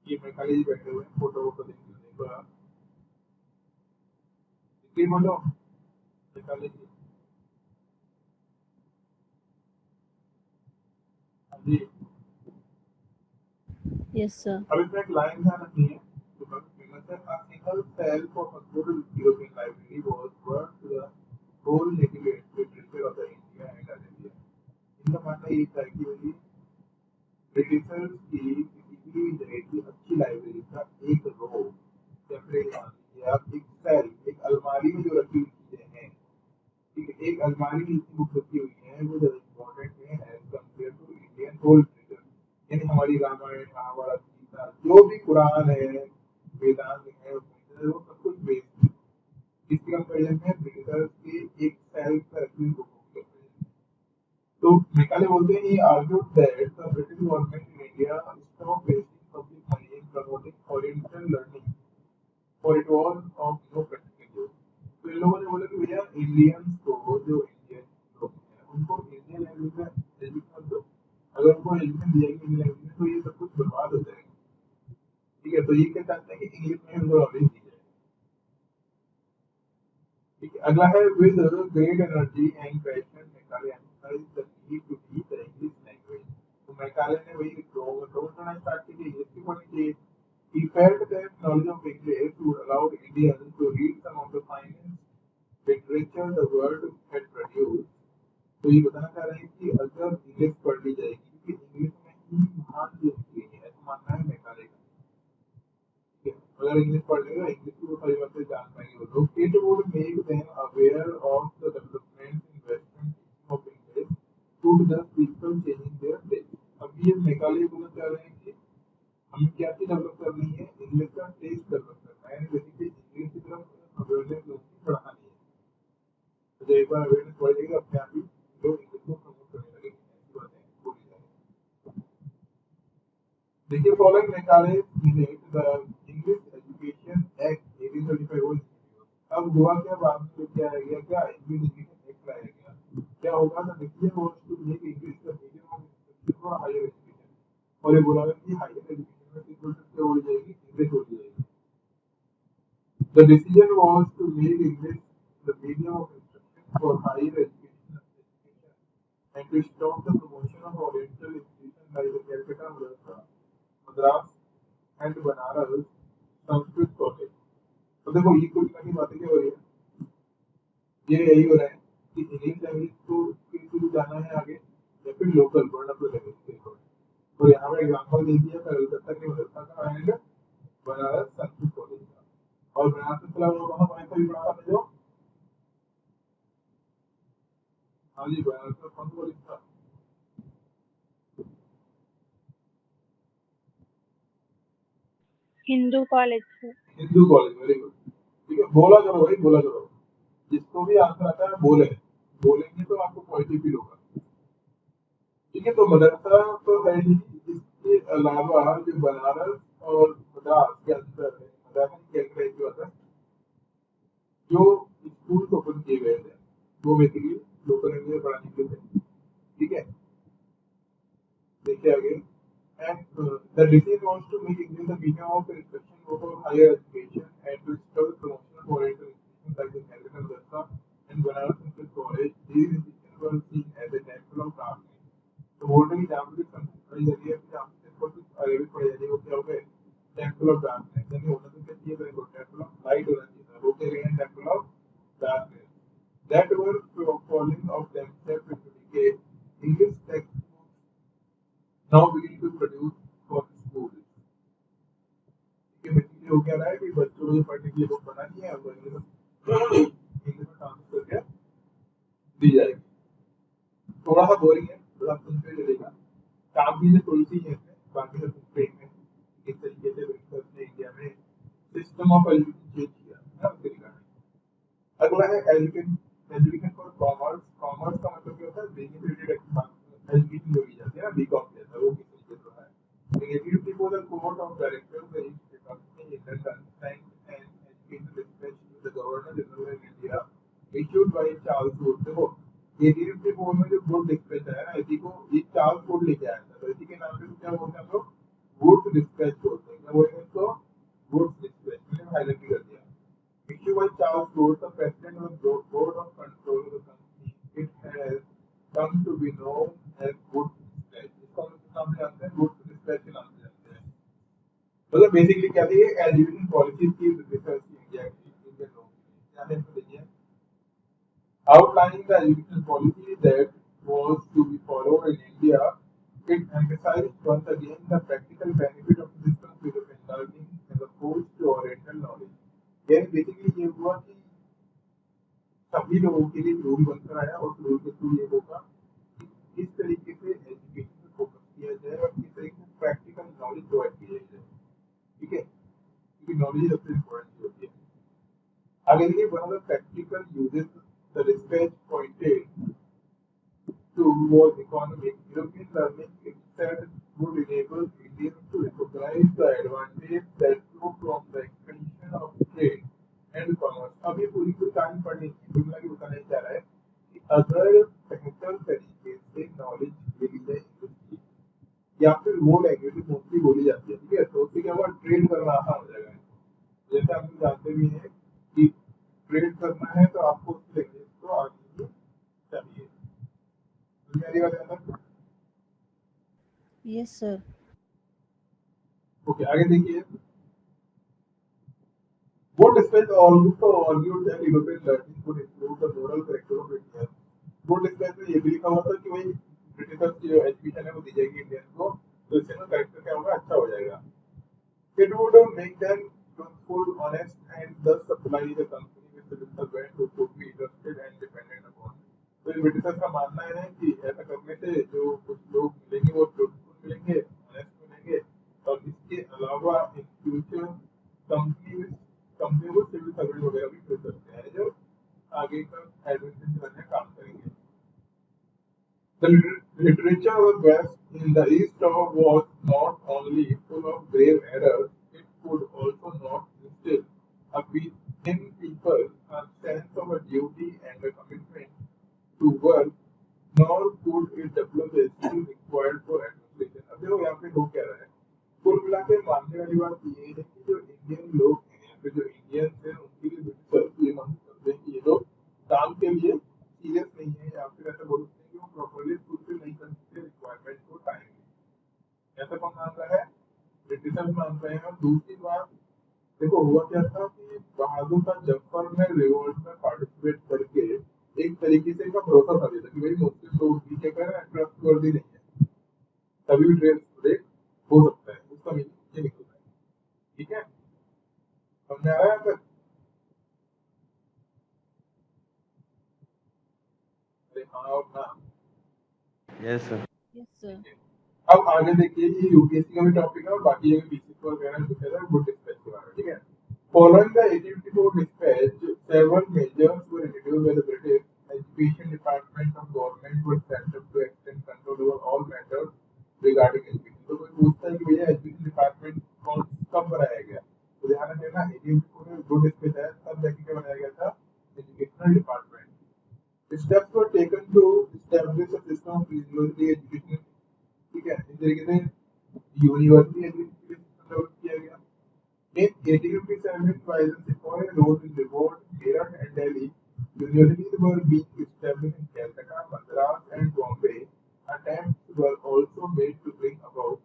ये मैकाले जी बैठे हुए हैं, फोटो वोटो देखो आप, फोटो मैकाले जी जी Yes, sir. अब इसमें एक लाइन ध्यान रखनी है जो काफी फेमस है, a single cell from a good European library was brought to the whole native literature of the India and Arabia। इनका मानना ये था कि भाई ब्रिटिशर्स की किसी भी जगह की अच्छी लाइब्रेरी का एक रो या फिर मान लीजिए आप एक सेल, एक अलमारी में जो रखी हुई चीजें हैं, ठीक है, एक अलमारी में जितनी बुक रखी हुई है वो ज्यादा इम्पोर्टेंट है as compare to Indian whole literature. यानी हमारी रामायण महाभारत गीता जो भी कुरान है वेदांत है वो सब कुछ बेस्ड है इसके कंपेरिजन में ब्रिटिशर्स के एक सेल पर रखी हुई बुकों के कंपेरिजन। तो मैकाले बोलते हैं he argued that the British government in India stopped wasting public money in promoting Oriental learning for it was of no practical use। तो इन लोगों ने बोला कि भैया इंडियंस को जो इंडियन लोग हैं उनको इंडियन लैंग्वेज में एजुकेशन दो, अगर उनको एजुकेशन दिया इंडियन लैंग्वेज में तो ये सब कुछ बर्बाद हो जाएगा। ठीक है, तो ये क्या चाहते हैं कि इंग्लिश में उनको नॉलेज दी जाए। ठीक है, अगला है with great energy and passion Macaulay emphasise the need to teach the English language. तो मैकाले ने वही ढूंढना स्टार्ट किया इंग्लिश की पढ़नी चाहिए। He felt that knowledge of English would allow Indians to read some of the finest literature the world had produced। तो ये बताना चाह रहे हैं कि अगर इंग्लिश पढ़ ली जाएगी क्योंकि इंग्लिश में ही महान जो हुई है ऐसा मानना है मैकाले का। ठीक है, अगर इंग्लिश पढ़ लेगा इंग्लिश की वो सारी बातें जान पाएंगे वो लोग। It would make them aware of the development in Western teaching of English to the people changing their taste। अब ये मैकाले बोलना चाह रहे हैं कि हमें क्या चीज डेवलप करनी है, इंग्लिश का टेस्ट डेवलप करना है, बेसिकली इंग्लिश की तरफ अवेयरनेस लोगों की बढ़ानी है। तो जब एक बार अवेयरनेस बढ़ जाएगी अपने आप ही लोग इंग्लिश को प्रमोट करने लगेंगे, ऐसी बातें बोली जाएंगी। देखिए following Macaulay minute the English education act 1835 was introduced। अब हुआ क्या, बाद में लेके आया गया क्या, इंग्लिश एजुकेशन एक्ट लाया गया। क्या होगा, the decision was to make English the medium of instruction for higher education. और ये बोला गया कि हायर एजुकेशन में किस क्या हो जाएगी, इंग्लिश हो जाएगी। The decision was to make English the medium of instruction for higher education and to stop the promotion of Oriental institutions like the Calcutta Madras and Banaras Sanskrit College। तो देखो ये कुछ नई बातें क्या हो रही है, ये यही हो रहा है कि इंग्लिश लैंग्वेज को किसी जाना है आगे या फिर लोकल वर्नाकुलर लैंग्वेज के अकॉर्डिंग। तो यहाँ पे एग्जांपल दे दिया कलकत्ता की मदरसा का एंड बनारस संस्कृत कॉलेज का। और बनारस के अलावा वहाँ कौन सा भी पढ़ा था जो, हाँ जी बनारस का कौन सा कॉलेज था, Hindu college, sir. Hindu college. Very good, ठीक है, बोला करो भाई बोला करो, जिसको भी आंसर आता है बोले, बोलेंगे तो आपको पॉजिटिव फील होगा। ठीक है, तो मदरसा तो है ही, इसके अलावा जो बनारस और मद्रास के अंदर है, मद्रास की कैलकुलेट जो आता है जो स्कूल ओपन किए गए थे वो बेसिकली लोकल लैंग्वेज पढ़ाने के लिए थे। ठीक है, देखिए आगे the decision was to make English the medium of instruction for higher education and to stop the promotion of Oriental institutions like the Calcutta Madrasa and Banaras Sanskrit College। These institutions were seen as a temple of darkness। तो बोल रहे हैं जहाँ पे संस्कृत पढ़ी जाती है जहाँ पे कुछ अरेबिक पढ़ी जाती है वो क्या हो गए, टेम्पल ऑफ डार्कनेस। यानी होना तो क्या चाहिए, टेम्पल ऑफ लाइट होना चाहिए, वो क्या गए temple of darkness that were falling of themselves into decay। English textbooks now begin to produce for schools। ये बेसिकली हो क्या रहा है कि बच्चों को पढ़ने के लिए बुक बनानी है और इंग्लिश में ट्रांसलेट करके दी जाएगी। थोड़ा सा बोरिंग है, थोड़ा सुनते चलेगा, काम भी थोड़ी सी है इसमें, बाकी सब स्पेन में इस तरीके से ब्रिटिशर्स ने इंडिया में सिस्टम ऑफ एजुकेशन चेंज किया है उसके रिगार्डिंग। अगला है education, education for commerce. Commerce का मतलब क्या होता है, बिजनेस रिलेटेड एजुकेशन जो की जाती है ना, बीकॉम जैसा, वो किस तरीके से होता है। इन 1984 the court of directors the company in London sent an education dispatch to the governor general in India issued by Charles Wood. देखो 1854 में जो वुड डिस्पैच आया ना, इसी को ये चार्ल्स वुड लेके आया था, तो इसी के नाम पे क्या बोलते हैं हम लोग, वुड डिस्पैच बोलते हैं। क्या बोलते हैं इसको, वुड डिस्पैच। मैंने हाईलाइट कर दिया। Issued by Charles Wood, the president of the board of control of the company, it has come to be known as Wood Dispatch। इसका मतलब मतलब बेसिकली क्या थी एजुकेशन पॉलिसी की रिसर्च इंडिया की इंडियन लोग क्या है इसमें देखिए outlining the educational policy that was to be followed in India. It emphasized once again the practical benefit of the system of European learning as opposed to oriental knowledge. यानी basically ये हुआ कि सभी लोगों के लिए रूल बनकर आया और रूल के थ्रू ये होगा कि किस तरीके से एजुकेशन पे फोकस किया जाए और किस तरीके से प्रैक्टिकल नॉलेज प्रोवाइड की जाए, ठीक है, क्योंकि नॉलेज सबसे इम्पोर्टेंट होती है। आगे देखिए one of the practical uses the dispatch pointed to was economic. European learning instead would enable Indians to recognize the advantage that flow from the expansion of trade and commerce. अब ये पूरी पूरी कहानी पढ़नी है, जुमला की बताना चाह रहा है कि अगर बेहतर तरीके से नॉलेज मिली जाए इंग्लिश की या फिर वो लैंग्वेज मोस्टली बोली जाती है, ठीक है, तो उससे क्या हुआ ट्रेड करना आसान हो जाएगा। जैसे आप जानते भी हैं कि ट्रेड करना है तो आपको उस लैंग्वेज को आगे चाहिए। मेरी बात है ना? Yes, sir. ओके आगे देखिए What dispatch also argued that European learning would improve the moral character of Indians. वो dispatch में ये भी लिखा हुआ था कि भाई ब्रिटिशर्स की जो एजुकेशन है वो दी जाएगी इंडियंस को, तो इससे ना कैरेक्टर क्या होगा, अच्छा हो जाएगा। It would make them truthful, honest, and thus supply the company with civil servants who could be trusted and dependent upon. तो ये ब्रिटिशर्स का मानना है कि ऐसा करने से जो कुछ लोग मिलेंगे वो ट्रूथफुल मिलेंगे, ऑनेस्ट मिलेंगे, और इसके अलावा इन फ्यूचर कंपनी को सिविल सर्वेंट वगैरह भी मिल सकते हैं जो आगे का एडमिनिस्ट्रेशन करने का काम करेंगे। The literature of the West in the East was not only full of grave errors, it could also not instill in people a sense of a duty and a commitment to work, nor could it develop the skill required for administration. अब देखो यहाँ पे लोग कह रहे हैं, कुल मिला के मानने वाली बात ये है कि जो इंडियन लोग हैं, फिर जो इंडियंस हैं, उनके लिए ब्रिटिशर्स ये मान सकते हैं कि ये लोग काम के लिए सीरियस नहीं है, या फिर ऐसा बोल सकते हैं कि वो प्रॉपर्ली फुलफिल नहीं कर सकते रिक्वायरमेंट को टाइम। ऐसा कौन मान रहा है? ब्रिटिशर्स मान रहे हैं। और दूसरी बात देखो हुआ क्या था कि बहादुर शाह जफर ने रिवोल्ट में पार्टिसिपेट करके एक तरीके से इनका भरोसा था दिया था कि भाई मुस्लिम लोग भी क्या कर रहे हैं, ट्रस्टवर्दी नहीं है, तभी भी ट्रेड ब्रेक हो सकता है, उसका मीनिंग ये निकलता है, ठीक है, समझ आ रहा है तक? अरे हाँ और ना। Yes sir. Yes, sir. अब आगे देखिए ये यूपीएससी का भी टॉपिक है और बाकी जगह पीसीसी वगैरह जो कहता है गुड डिस्पैच के बारे में, ठीक है। Following the 1854 dispatch, several measures were introduced by the British Education Department of government were set up to extend control over all matters regarding education. तो कोई पूछता है कि भैया एजुकेशन डिपार्टमेंट कौन कब बनाया गया, तो ध्यान रखना 1854 में गुड डिस्पैच है तब जाके क्या बनाया गया था, educational department. Steps were taken to establish a system of university education, ठीक है, इस तरीके से यूनिवर्सिटी एजुकेशन सिस्टम डेवलप किया गया। In 1857, by the Sepoy rose in revolt, Meerut and Delhi, universities were being established in Calcutta, Madras, and Bombay. Attempts were also made to bring about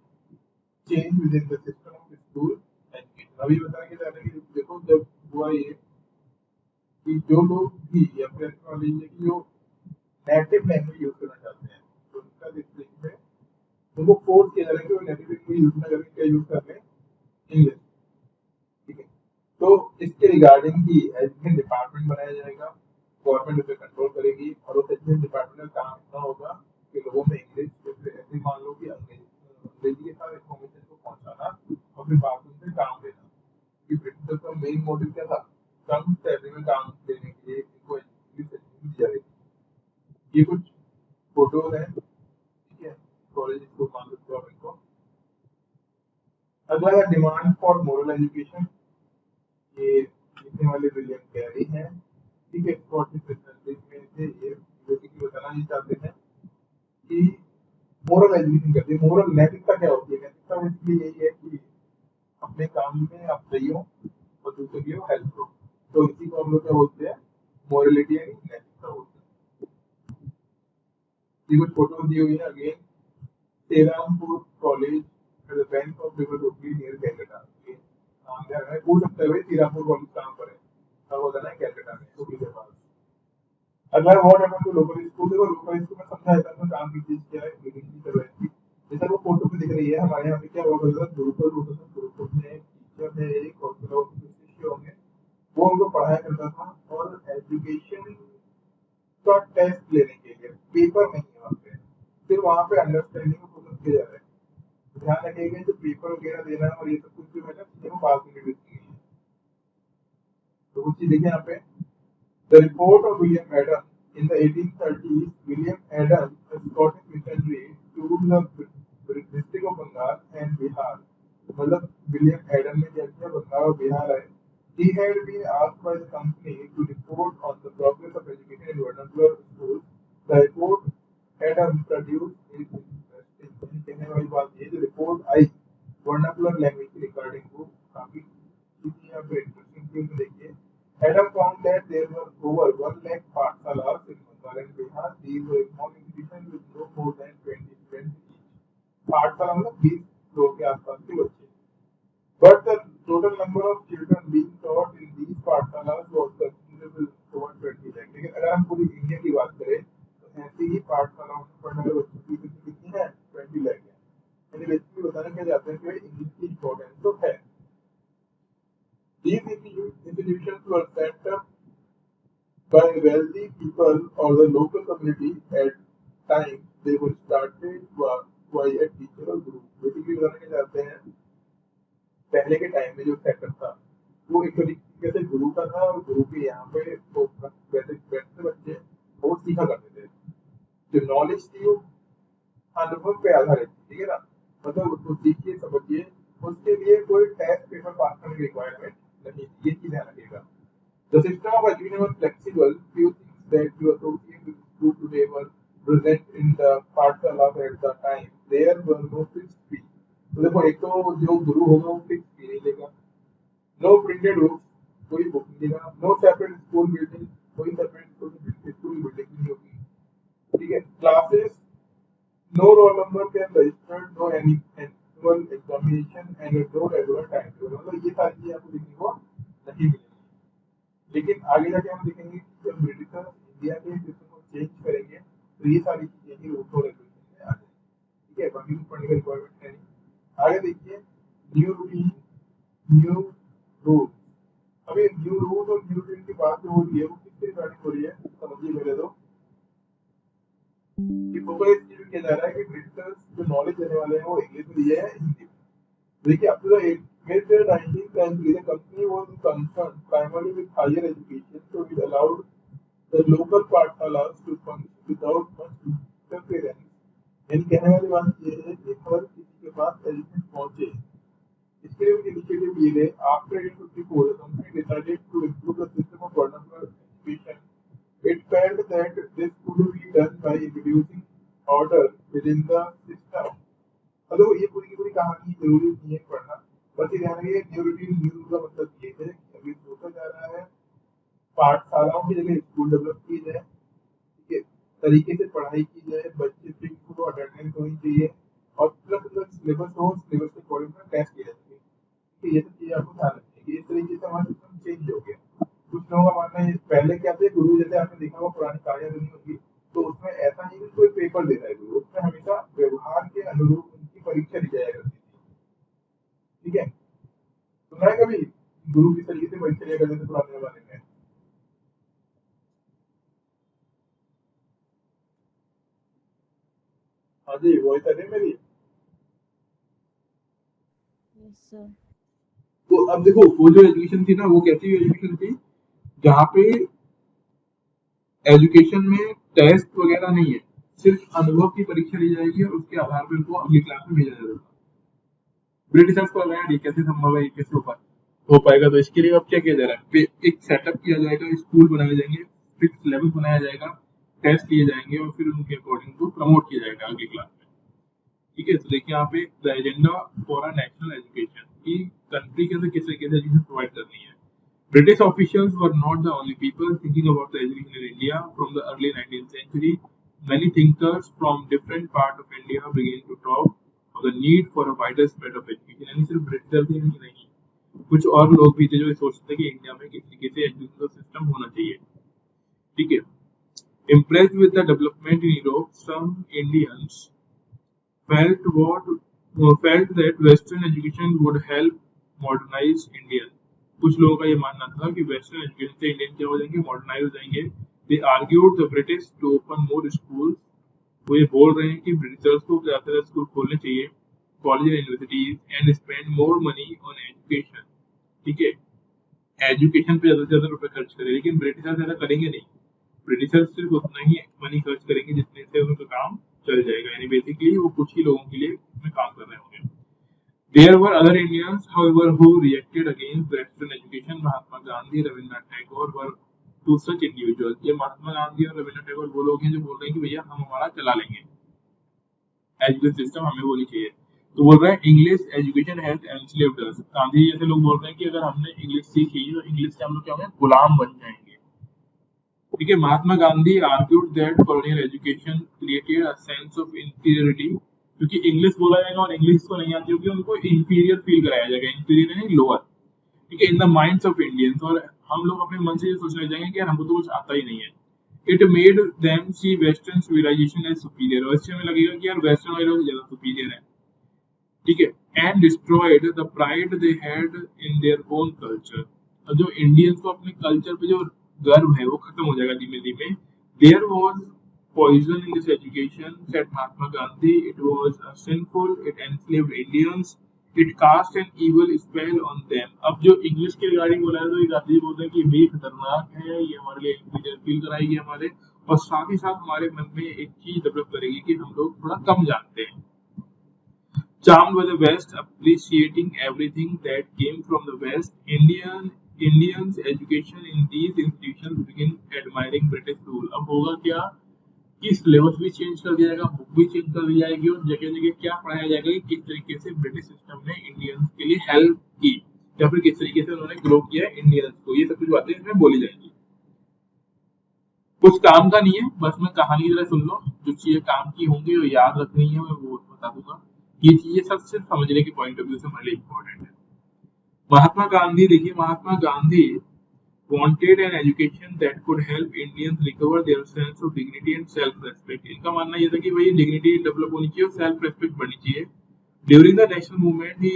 change within the system of school education. अभी बताएंगे जाने की देखो जब हुआ ये कि जो लोग भी या फिर ऐसा मान लीजिए कि जो नेटिव लैंग्वेज यूज करना चाहते हैं तो उनका डिस्ट्रिक्ट में उनको फोर्स किया जा रहा है कि वो नेटिव लैंग्वेज यूज ना करें, क्या यूज कर रहे हैं, इंग्लिश, ठीक है। तो इसके रिगार्डिंग ही एजुकेशन डिपार्टमेंट बनाया जाएगा, गवर्नमेंट उस पर कंट्रोल करेगी और उस एजुकेशन डिपार्टमेंट का काम इतना होगा कि लोगों में इंग्लिश ऐसे मान लो कि अंग्रेजी के साथ इन्फॉर्मेशन को पहुंचाना और फिर बाद में उनसे काम लेना, क्योंकि ब्रिटिश का मेन मोटिव क्या था, कम सैलरी में काम देने के लिए इनको इंग्लिश दी जाएगी। ये कुछ फोटोज हैं, ठीक है, कॉलेज को मान सकते हो आप इनको। अगला है डिमांड फॉर मोरल एजुकेशन, ये लिखने वाले विलियम कैरी हैं, ठीक है, स्कॉटिश रिसर्चर्स में से ये बेसिकली बताना ये चाहते हैं कि मोरल एजुकेशन कहते हैं। मोरल नैतिकता क्या होती है? नैतिकता बेसिकली यही है कि अपने काम में आप सही हो और दूसरे की हेल्प करो, तो इसी को हम लोग क्या बोलते हैं, मोरलिटी यानी नैतिकता बोलते हैं। ये कुछ फोटो दी हुई है again, Serampore college at the bank of river Hooghly near Calcutta, ये पूछ सकते हैं भाई सीरापुर कॉलेज कहाँ पर है, अब होता है ना कैलकाटा में यूपी के पास। अगर what happened to local school, देखो लोकल स्कूल में समझाया था तो काम की चीज क्या है, मीटिंग की तरह है। जैसा वो फोटो पे दिख रही है, हमारे यहाँ पे क्या हुआ करता था, गुरुकुल होता था, गुरुकुल में एक टीचर है, एक और शिष्य होंगे, वो उनको पढ़ाया करता था। और एजुकेशन का टेस्ट लेने के लिए पेपर नहीं है वहाँ पे, फिर वहाँ पे अंडरस्टैंडिंग को फोकस किया जा रहा है। ध्यान रखिएगा जो पेपर वगैरह देना है और ये सब कुछ जो है ना, चीजें वो बात में की है। तो कुछ चीज देखिए यहाँ पे, the report of William Adam in the 1830s, William Adam, a Scottish missionary to the district of Bengal and Bihar, मतलब विलियम एडम ने क्या किया, बंगाल और बिहार आए। He had been asked by the company to report on the progress of education in vernacular schools. The report Adam produced is interesting. कहने वाली बात ये, जो रिपोर्ट आई वर्नाकुलर लैंग्वेज की रिगार्डिंग को, काफी चीजें यहाँ पे इंटरेस्टिंग थी। देखिए, Adam found that there were over 1 lakh पाठशालास in Bengal and Bihar. These were small institutions with no more than 20 students each. पाठशाला मतलब 20 लोगों के आसपास के बच्चे। But the total number of children being taught in these पाठशालास was considerable, over 20 lakh. लेकिन अगर हम पूरी इंडिया की बात करें तो ऐसी ही पाठशालाओं में पढ़ने वाले बच्चों की गिनती कितनी है, 20 लाख है। यानी बेसिकली बताना क्या चाहते हैं कि इंग्लिश की इम्पोर्टेंस तो है। These institutions were set up by wealthy people or the local community at times. They were started by a teacher or group. Basically बताना क्या चाहते हैं, पहले के टाइम में जो सेटअप था वो एक तरीके से गुरु का था, और गुरु के यहाँ पे तो बैठते बच्चे वो सीखा करते थे। जो नॉलेज थी वो अनुभव पे आधारित थी, ठीक है ना, मतलब उसको सीखिए समझिए, उसके लिए कोई टेस्ट पेपर पास करने की रिक्वायरमेंट नहीं, ये चीज ध्यान रखिएगा। The system of education was flexible. Few things that you associate with school today were present in the पाठशाला at the time. There were no fixed fee. तो देखो, एक तो जो गुरु होगा वो फिक्स फी नहीं लेगा, नो प्रिंटेड बुक्स, कोई बुक नहीं देगा, नो सेपरेट स्कूल बिल्डिंग, कोई सेपरेट स्कूल बिल्डिंग नहीं होगी, ठीक है। Classes, no roll number can registered, no annual examination and no regular time table, मतलब ये सारी चीजें आपको देखने को नहीं मिलेगी। लेकिन आगे जाके हम देखेंगे कि जब ब्रिटिशर्स इंडिया के सिस्टम को चेंज करेंगे तो ये सारी चीजें ही रूल्स और रेगुलेशन में आ जाएंगी, ठीक है, बाकी कुछ पढ़ने का रिक्वायरमेंट है नहीं। आगे देखिए, न्यू रूटीन, न्यू रूल। अभी न्यू रूल और न्यू रूटीन की बात जो हो रही है वो किससे रिगार्डिंग हो रही है, समझिए पहले तो। कि फोकस इस चीज में किया जा रहा है कि ब्रिटिशर्स जो नॉलेज देने वाले हैं वो इंग्लिश में दिए हैं, हिंदी में। देखिए, up to the 19th century, the company was concerned primarily with higher education, so it allowed the local पाठशालास to function without much interference. यानी कहने वाली बात ये है कि हर किसी के पास एजुकेशन पहुंचे, इसके लिए उनके इनिशिएटिव लिए गए। After 1854, the company decided to improve the system of vernacular education. It felt that this could be done by introducing order within the system. Hello, ये पूरी की पूरी कहानी जरूरी नहीं है पढ़ना, बस ये ध्यान रखिए, न्यू रूटीन न्यू रूल का मतलब ये है कि अभी सोचा जा रहा है पाठशालाओं की जगह स्कूल डेवलप की जाए, ठीक है, तरीके से पढ़ाई की जाए, बच्चे फिक्स को अटेंडेंस होनी चाहिए, और प्लस सिलेबस हो, सिलेबस के अकॉर्डिंग टेस्ट किया जाए, ठीक है। ये सब चीजें आपको ध्यान रखनी है। इस तरीके से हमारा सिस्टम चेंज हो गया। कुछ लोगों का मानना है पहले क्या थे, गुरु जैसे आपने देखा होगा पुरानी कहानियां सुनी होगी, तो उसमें ऐसा नहीं कि कोई पेपर दे रहा है गुरु, उसमें हमेशा व्यवहार के अनुरूप उनकी परीक्षा ली जाया करती थी, ठीक है। सुना है कभी गुरु किस तरीके से परीक्षा लिया करते थे पुराने जमाने में? हाँ जी, वॉइस आ रही है मेरी? Yes, sir. तो अब देखो, वो जो एजुकेशन थी ना, वो कैसी एजुकेशन थी जहाँ पे एजुकेशन में टेस्ट वगैरह नहीं है, सिर्फ अनुभव की परीक्षा ली जाएगी और उसके आधार पर उनको अगली क्लास में भेजा जाएगा। ब्रिटिशर्स को लगा ये कैसे संभव है, ये कैसे हो पाएगा, तो इसके लिए अब क्या किया जा रहा है, एक सेटअप किया जाएगा, स्कूल बनाए जाएंगे, फिक्स सिलेबस बनाया जाएगा, टेस्ट लिए जाएंगे और फिर उनके अकॉर्डिंग को प्रमोट किया जाएगा अगली क्लास में, ठीक है। तो देखिए यहाँ पे the agenda for a national education, की कंट्री के अंदर किस तरीके से एजुकेशन प्रोवाइड करनी है। British officials were not the only people thinking about the education in India. From the early 19th century, many thinkers from different parts of India began to talk of the need for a wider spread of education. यानी सिर्फ Britishers ही नहीं, कुछ और लोग भी थे जो सोचते थे कि इंडिया में किस तरीके से एजुकेशन सिस्टम होना चाहिए, ठीक है। Impressed with the development in Europe, some Indians felt that Western education would help modernize Indian. कुछ लोगों का ये मानना था कि वेस्टर्न एजुकेशन से इंडियन क्या हो जाएंगे, मॉडर्नाइज हो जाएंगे। They argued the British to open more schools. वो ये बोल रहे हैं कि ब्रिटिशर्स को ज़्यादा स्कूल खोलने चाहिए, college and universities, and spend more money on education, ठीक है। एजुकेशन पे ज़्यादा से ज़्यादा रुपए खर्च करें, लेकिन ब्रिटिशर्स ज़्यादा करेंगे नहीं। ब्रिटिशर्स सिर्फ उतना ही मनी खर्च करेंगे जितने से उनका काम चल जाएगा, यानी बेसिकली वो कुछ ही लोगों के लिए उसमें काम कर रहे होंगे। There were other Indians, however, who reacted against Western education. Mahatma Gandhi, Rabindranath Tagore were two such individuals. ये महात्मा गांधी और रविन्द्रनाथ टैगोर वो लोग हैं जो बोल रहे हैं कि भैया हम हमारा चला लेंगे, एजुकेशन सिस्टम हमें होनी चाहिए। तो बोल रहे हैं इंग्लिश एजुकेशन हैज एनस्लेव्ड अस। गांधी जैसे लोग बोल रहे हैं कि अगर हमने इंग्लिश सीखी तो इंग्लिश से हम लोग क्या होंगे, गुलाम बन जाएंगे, ठीक है। Mahatma Gandhi argued that colonial education created a sense of inferiority, क्योंकि इंग्लिश बोला जाएगा और इंग्लिश को नहीं आती होगी, उनको इंफीरियर फील कराया जाएगा, इंफीरियर यानी लोअर, ठीक है, in the minds of Indians. और हम लोग अपने मन से ये सोचने लग जाएंगे कि यार हमको तो कुछ आता ही नहीं है। It made them see western civilisation as superior, और इससे हमें लगेगा कि यार वेस्टर्न वाले ज्यादा सुपीरियर है, ठीक है। And destroyed the pride they had in their own culture, और जो इंडियंस को अपने कल्चर पे जो गर्व है वो खत्म हो जाएगा धीमे धीमे। There was poison in this education, said Mahatma Gandhi. It was sinful, it enslaved Indians, it cast an evil spell on them. अब जो इंग्लिश के रिगार्डिंग बोला है तो ये गांधी जी बोलते हैं कि ये खतरनाक है, ये हमारे लिए इंफीरियर फील कराएगी हमारे, और साथ ही साथ हमारे मन में एक चीज डेवलप करेगी कि हम लोग थोड़ा कम जानते हैं। Charmed by the West, appreciating everything that came from the West, Indians education in these institutions begin admiring British rule. अब होगा क्या कि सिलेबस भी चेंज कर दिया जाएगा, बुक भी चेंज कर दी जाएगी, और जगह जगह क्या पढ़ाया जाएगा कि किस तरीके से ब्रिटिश सिस्टम ने इंडियंस के लिए हेल्प की, या फिर किस तरीके से उन्होंने ग्रो किया इंडियंस को। ये सब कुछ बातें इसमें बोली जाएंगी। कुछ काम का नहीं है, बस मैं कहानी की तरह सुन लो, जो चीजें काम की होंगी और याद रखनी है मैं वो बता दूंगा। ये चीजें सब सिर्फ समझने के पॉइंट ऑफ व्यू से हमारे लिए इम्पोर्टेंट है। महात्मा गांधी, देखिए Mahatma Gandhi wanted an education that could help Indians recover their sense of dignity and self-respect. इनका मानना ये था कि भाई डिग्निटी डेवलप होनी चाहिए और सेल्फ रेस्पेक्ट बढ़नी चाहिए। During the national movement, he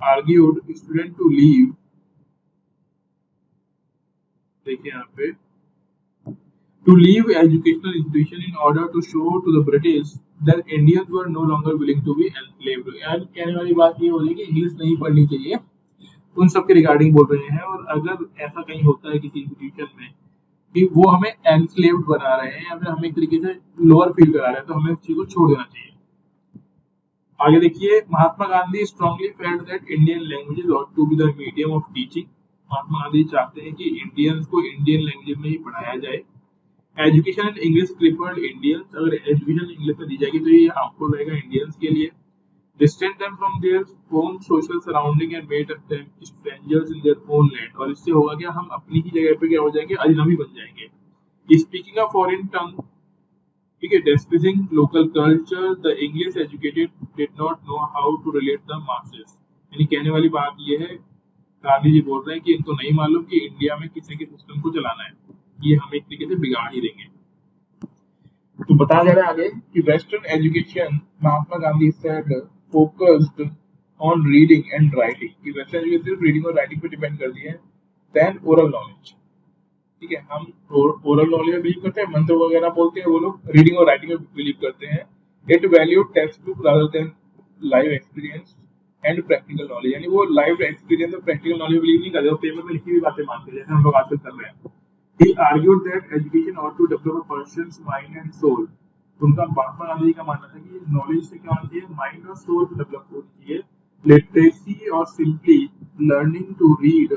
argued students to leave, देखिए यहाँ पे, to leave educational institution in order to show to the British that Indians were no longer willing to be enslaved. यार कहने वाली बात ये हो रही है कि इंग्लिश नहीं पढ़नी चाहिए, उन सब के रिगार्डिंग बोल रहे हैं। और अगर ऐसा कहीं होता है किसी इंस्टीट्यूशन में कि वो हमें एनस्लेव्ड बना रहे हैं या फिर हमें एक तरीके से लोअर फील करा रहे हैं, तो हमें उस चीज को छोड़ देना चाहिए। आगे देखिए, Mahatma Gandhi strongly felt that Indian languages ought to be the medium of teaching. Mahatma Gandhi चाहते हैं कि इंडियंस को इंडियन लैंग्वेज में ही पढ़ाया जाए। Education in English preferred Indians, अगर एजुकेशन इंग्लिश में दी जाएगी तो ये हार्मफुल रहेगा इंडियंस के लिए। Distance them from their own social surrounding and made them strangers in their own land, और इससे होगा क्या, हम अपनी ही जगह पे क्या हो जाएंगे, अजनबी बन जाएंगे। Speaking a foreign tongue, ठीक है, despising local culture, the English educated did not know how to relate the masses. यानी कहने वाली बात ये है, गांधी जी बोल रहे हैं कि इनको नहीं मालूम कि इंडिया में किसी के सिस्टम को चलाना है, ये हम एक तरीके से बिगाड़ ही देंगे। तो बताया जा रहा है आगे कि western education, Mahatma Gandhi said focused on reading and writing, कि वेस्टर्न एजुकेशन सिर्फ रीडिंग और राइटिंग पे डिपेंड कर दी है, देन ओरल नॉलेज, ठीक है। हम ओरल नॉलेज में बिलीव करते हैं, मंत्र वगैरह बोलते हैं वो लोग, रीडिंग और राइटिंग में बिलीव करते हैं। It valued text book rather than live experience and practical knowledge, यानी वो लाइव एक्सपीरियंस और प्रैक्टिकल नॉलेज बिलीव नहीं करते, वो पेपर में लिखी हुई बातें मानते हैं, जैसे हम लोग आजकल कर रहे हैं। He argued that education ought to develop a person's mind and soul. उनका महात्मा गांधी का मानना था कि नॉलेज से क्या होना चाहिए, माइंड और सोल को डेवलप होनी चाहिए। लिटरेसी और simply learning to read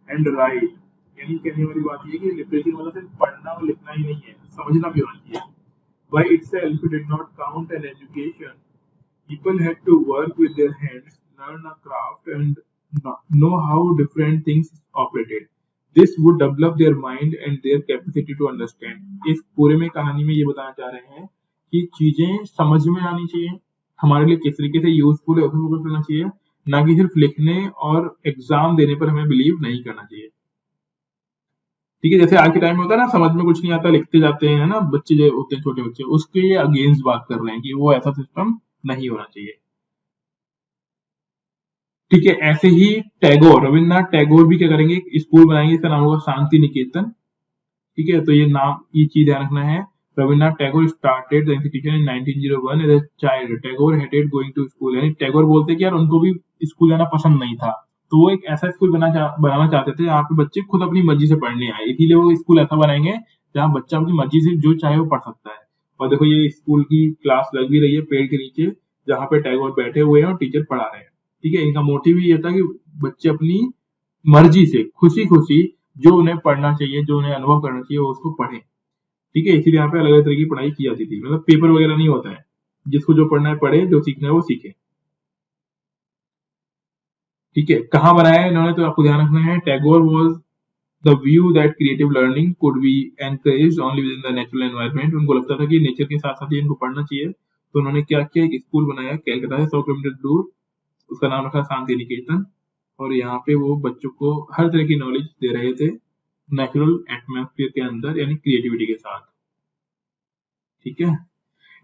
and write, यानी कहने वाली बात ये कि लिटरेसी मतलब सिर्फ पढ़ना और लिखना ही नहीं है, समझना भी होना चाहिए। By itself it did not count an education. People had to work with their hands, learn a craft and know how different things operated. This would develop their mind and their capacity to understand. इस पूरे में कहानी में ये बताना चाह रहे हैं कि चीजें समझ में आनी चाहिए, हमारे लिए किस तरीके से यूजफुल है उसमें फोकस करना चाहिए, ना कि सिर्फ लिखने और एग्जाम देने पर हमें बिलीव नहीं करना चाहिए। ठीक है, जैसे आज के टाइम में होता है ना, समझ में कुछ नहीं आता, लिखते जाते हैं, है ना, बच्चे जो होते हैं छोटे बच्चे, उसके अगेंस्ट बात कर रहे हैं कि वो ऐसा सिस्टम नहीं होना चाहिए। ठीक है, ऐसे ही टैगोर, रविन्द्रनाथ टैगोर भी क्या करेंगे, एक स्कूल बनाएंगे, इसका नाम होगा शांति निकेतन। ठीक है, तो ये नाम, ये चीज ध्यान रखना है। Rabindranath Tagore started the institution in 1901 as a child. Tagore hated going to school, यानी टैगोर बोलते हैं कि यार उनको भी स्कूल जाना पसंद नहीं था, तो वो एक ऐसा स्कूल बनाना चाहते थे जहाँ पे बच्चे खुद अपनी मर्जी से पढ़ने आए, इसीलिए वो स्कूल ऐसा बनाएंगे जहाँ बच्चा अपनी मर्जी से जो चाहे वो पढ़ सकता है। और देखो ये स्कूल की क्लास लग भी रही है पेड़ के नीचे, जहाँ पे टैगोर बैठे हुए हैं और टीचर पढ़ा रहे हैं। ठीक है, इनका मोटिव ये था कि बच्चे अपनी मर्जी से खुशी खुशी जो उन्हें पढ़ना चाहिए, जो उन्हें अनुभव करना चाहिए, वो उसको पढ़े। ठीक है, इसीलिए यहाँ पे अलग अलग तरह की पढ़ाई की जाती थी, मतलब पेपर वगैरह नहीं होता है, जिसको जो पढ़ना है पढ़े, जो सीखना है वो सीखे। ठीक है, कहाँ बनाया है इन्होंने, तो आपको ध्यान रखना है, Tagore was the view that creative learning could be encouraged only with in the natural environment. उनको लगता था कि नेचर के साथ साथ ही इनको पढ़ना चाहिए, तो उन्होंने क्या किया, एक स्कूल बनाया कैलकाटा से 100 किलोमीटर दूर, उसका नाम रखा शांति निकेतन। और यहाँ पे वो बच्चों को हर तरह की नॉलेज दे रहे थे नेचुरल एटमॉस्फेयर के अंदर, यानी क्रिएटिविटी के साथ। ठीक है,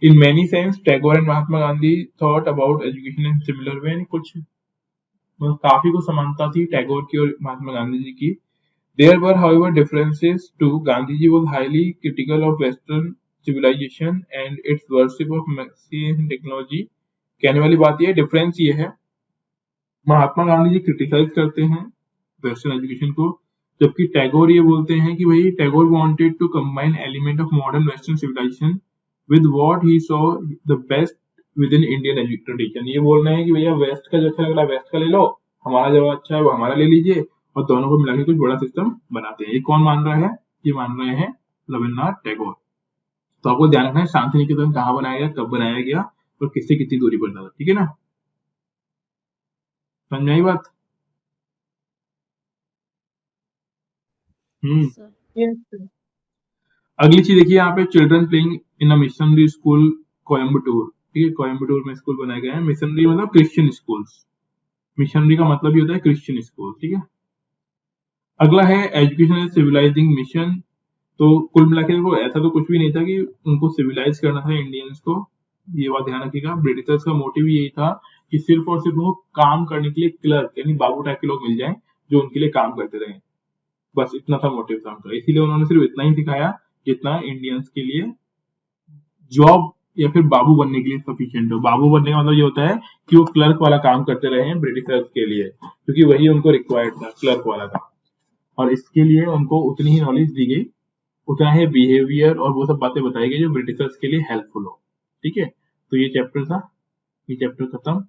in many sense Tagore and Mahatma Gandhi thought about education in similar way, कुछ काफी कुछ समानता थी टैगोर की और महात्मा गांधी जी की। There were, however, differences too. Gandhiji was highly critical of Western civilization and its worship of machine technology. कहने वाली बात ये डिफरेंस ये है, महात्मा गांधी जी क्रिटिसाइज करते हैं वेस्टर्न एजुकेशन को, जबकि टैगोर ये बोलते हैं कि भाई Tagore wanted to combine element of modern western civilisation with what he saw the best within Indian tradition. ये बोल रहे हैं कि भैया वेस्ट का जो अच्छा लग रहा है वेस्ट का ले लो, हमारा जो अच्छा है वो हमारा ले लीजिए, और दोनों को मिला के कुछ बड़ा सिस्टम बनाते हैं। ये कौन मान रहा है, ये मान रहे हैं रविन्द्रनाथ टैगोर। तो आपको ध्यान रखना है शांति निकेतन कहाँ बनाया गया, कब बनाया गया और किससे कितनी दूरी पर था। ठीक है ना, समझ आई बात? Sir Yes, sir. अगली चीज देखिए, यहाँ पे children playing in a missionary school Coimbatore. ठीक है, कोयम्बटूर में स्कूल बनाया गया है, मिशनरी मतलब क्रिश्चियन स्कूल्स, मिशनरी का मतलब ये होता है क्रिश्चियन स्कूल। ठीक है, अगला है एजुकेशन सिविलाइजिंग मिशन। तो कुल मिला के देखो ऐसा तो कुछ भी नहीं था कि उनको सिविलाइज करना था इंडियंस को, ये बात ध्यान रखिएगा। ब्रिटिशर्स का मोटिव यही था कि सिर्फ और सिर्फ उनको काम करने के लिए क्लर्क यानी बाबू टाइप के लोग मिल जाएं जो उनके लिए काम करते रहे, बस इतना था मोटिव था उनका। इसीलिए उन्होंने सिर्फ इतना ही सिखाया जितना इंडियंस के लिए जॉब या फिर बाबू बनने के लिए सफिशिएंट हो। बाबू बनने का मतलब ये होता है कि वो क्लर्क वाला काम करते रहे हैं ब्रिटिशर्स के लिए, क्योंकि वही उनको रिक्वायर्ड था, क्लर्क वाला काम, और इसके लिए उनको उतनी ही नॉलेज दी गई, उतना ही बिहेवियर और वो सब बातें बताई गई जो ब्रिटिशर्स के लिए हेल्पफुल हो। ठीक है, तो ये चैप्टर था, ये चैप्टर खत्म।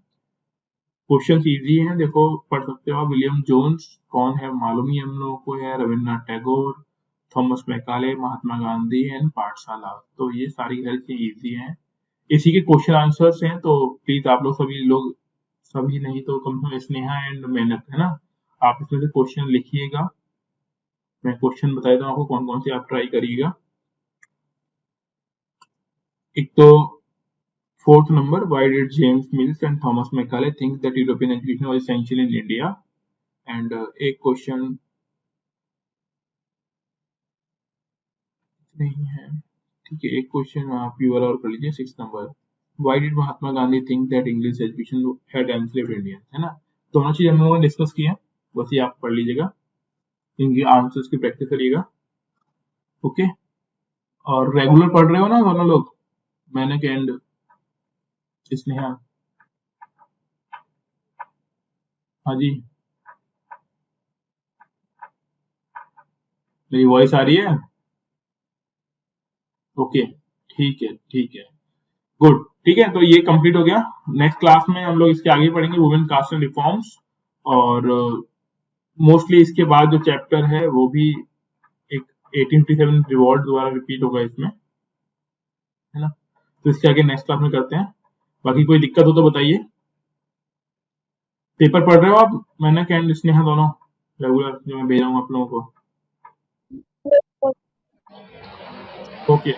क्वेश्चन इजी हैं, देखो पढ़ सकते हो आप। विलियम जोन्स कौन है, मालूम ही हम लोगों को है। Rabindranath Tagore, Thomas Macaulay, Mahatma Gandhi and पाठशाला। तो ये सारी चीजें इजी हैं, इसी के क्वेश्चन आंसर्स हैं। तो प्लीज आप लोग सभी नहीं तो कम से कम स्नेहा एंड मेहनत, है ना, आप इसमें से क्वेश्चन लिखिएगा। मैं क्वेश्चन बता देता हूँ आपको कौन कौन से आप ट्राई करिएगा। एक तो 4th number, why did James Mills and Thomas Macaulay think that European education was essential in India? And एक क्वेश्चन नहीं है, ठीक है, एक क्वेश्चन आप व्यूअर और कर लीजिए। 6th number, why did Mahatma Gandhi think that English education had enslaved Indians? है ना, दोनों चीज हम लोगों ने डिस्कस की है, बस ये आप पढ़ लीजिएगा, इनके आंसर्स की प्रैक्टिस करिएगा। ओके, और रेगुलर पढ़ रहे हो ना दोनों लोग, मैंने एंड स्नेहा? हाँ जी, मेरी वॉइस आ रही है? ओके, ठीक है, ठीक है, गुड। ठीक है, तो ये कंप्लीट हो गया। नेक्स्ट क्लास में हम लोग इसके आगे पढ़ेंगे वुमेन कास्ट एंड रिफॉर्म्स, और मोस्टली इसके बाद जो चैप्टर है वो भी एक 1857 रिवॉल्ट द्वारा रिपीट होगा इसमें, है ना। तो इसके आगे नेक्स्ट क्लास में करते हैं। बाकी कोई दिक्कत हो तो बताइए। पेपर पढ़ रहे हो आप, मैंने कैंड स्नेहा दोनों रेगुलर जो मैं भेजा हूँ आप लोगों को? ओके,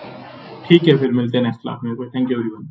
ठीक है, फिर मिलते हैं नेक्स्ट क्लास में। Thank you everyone.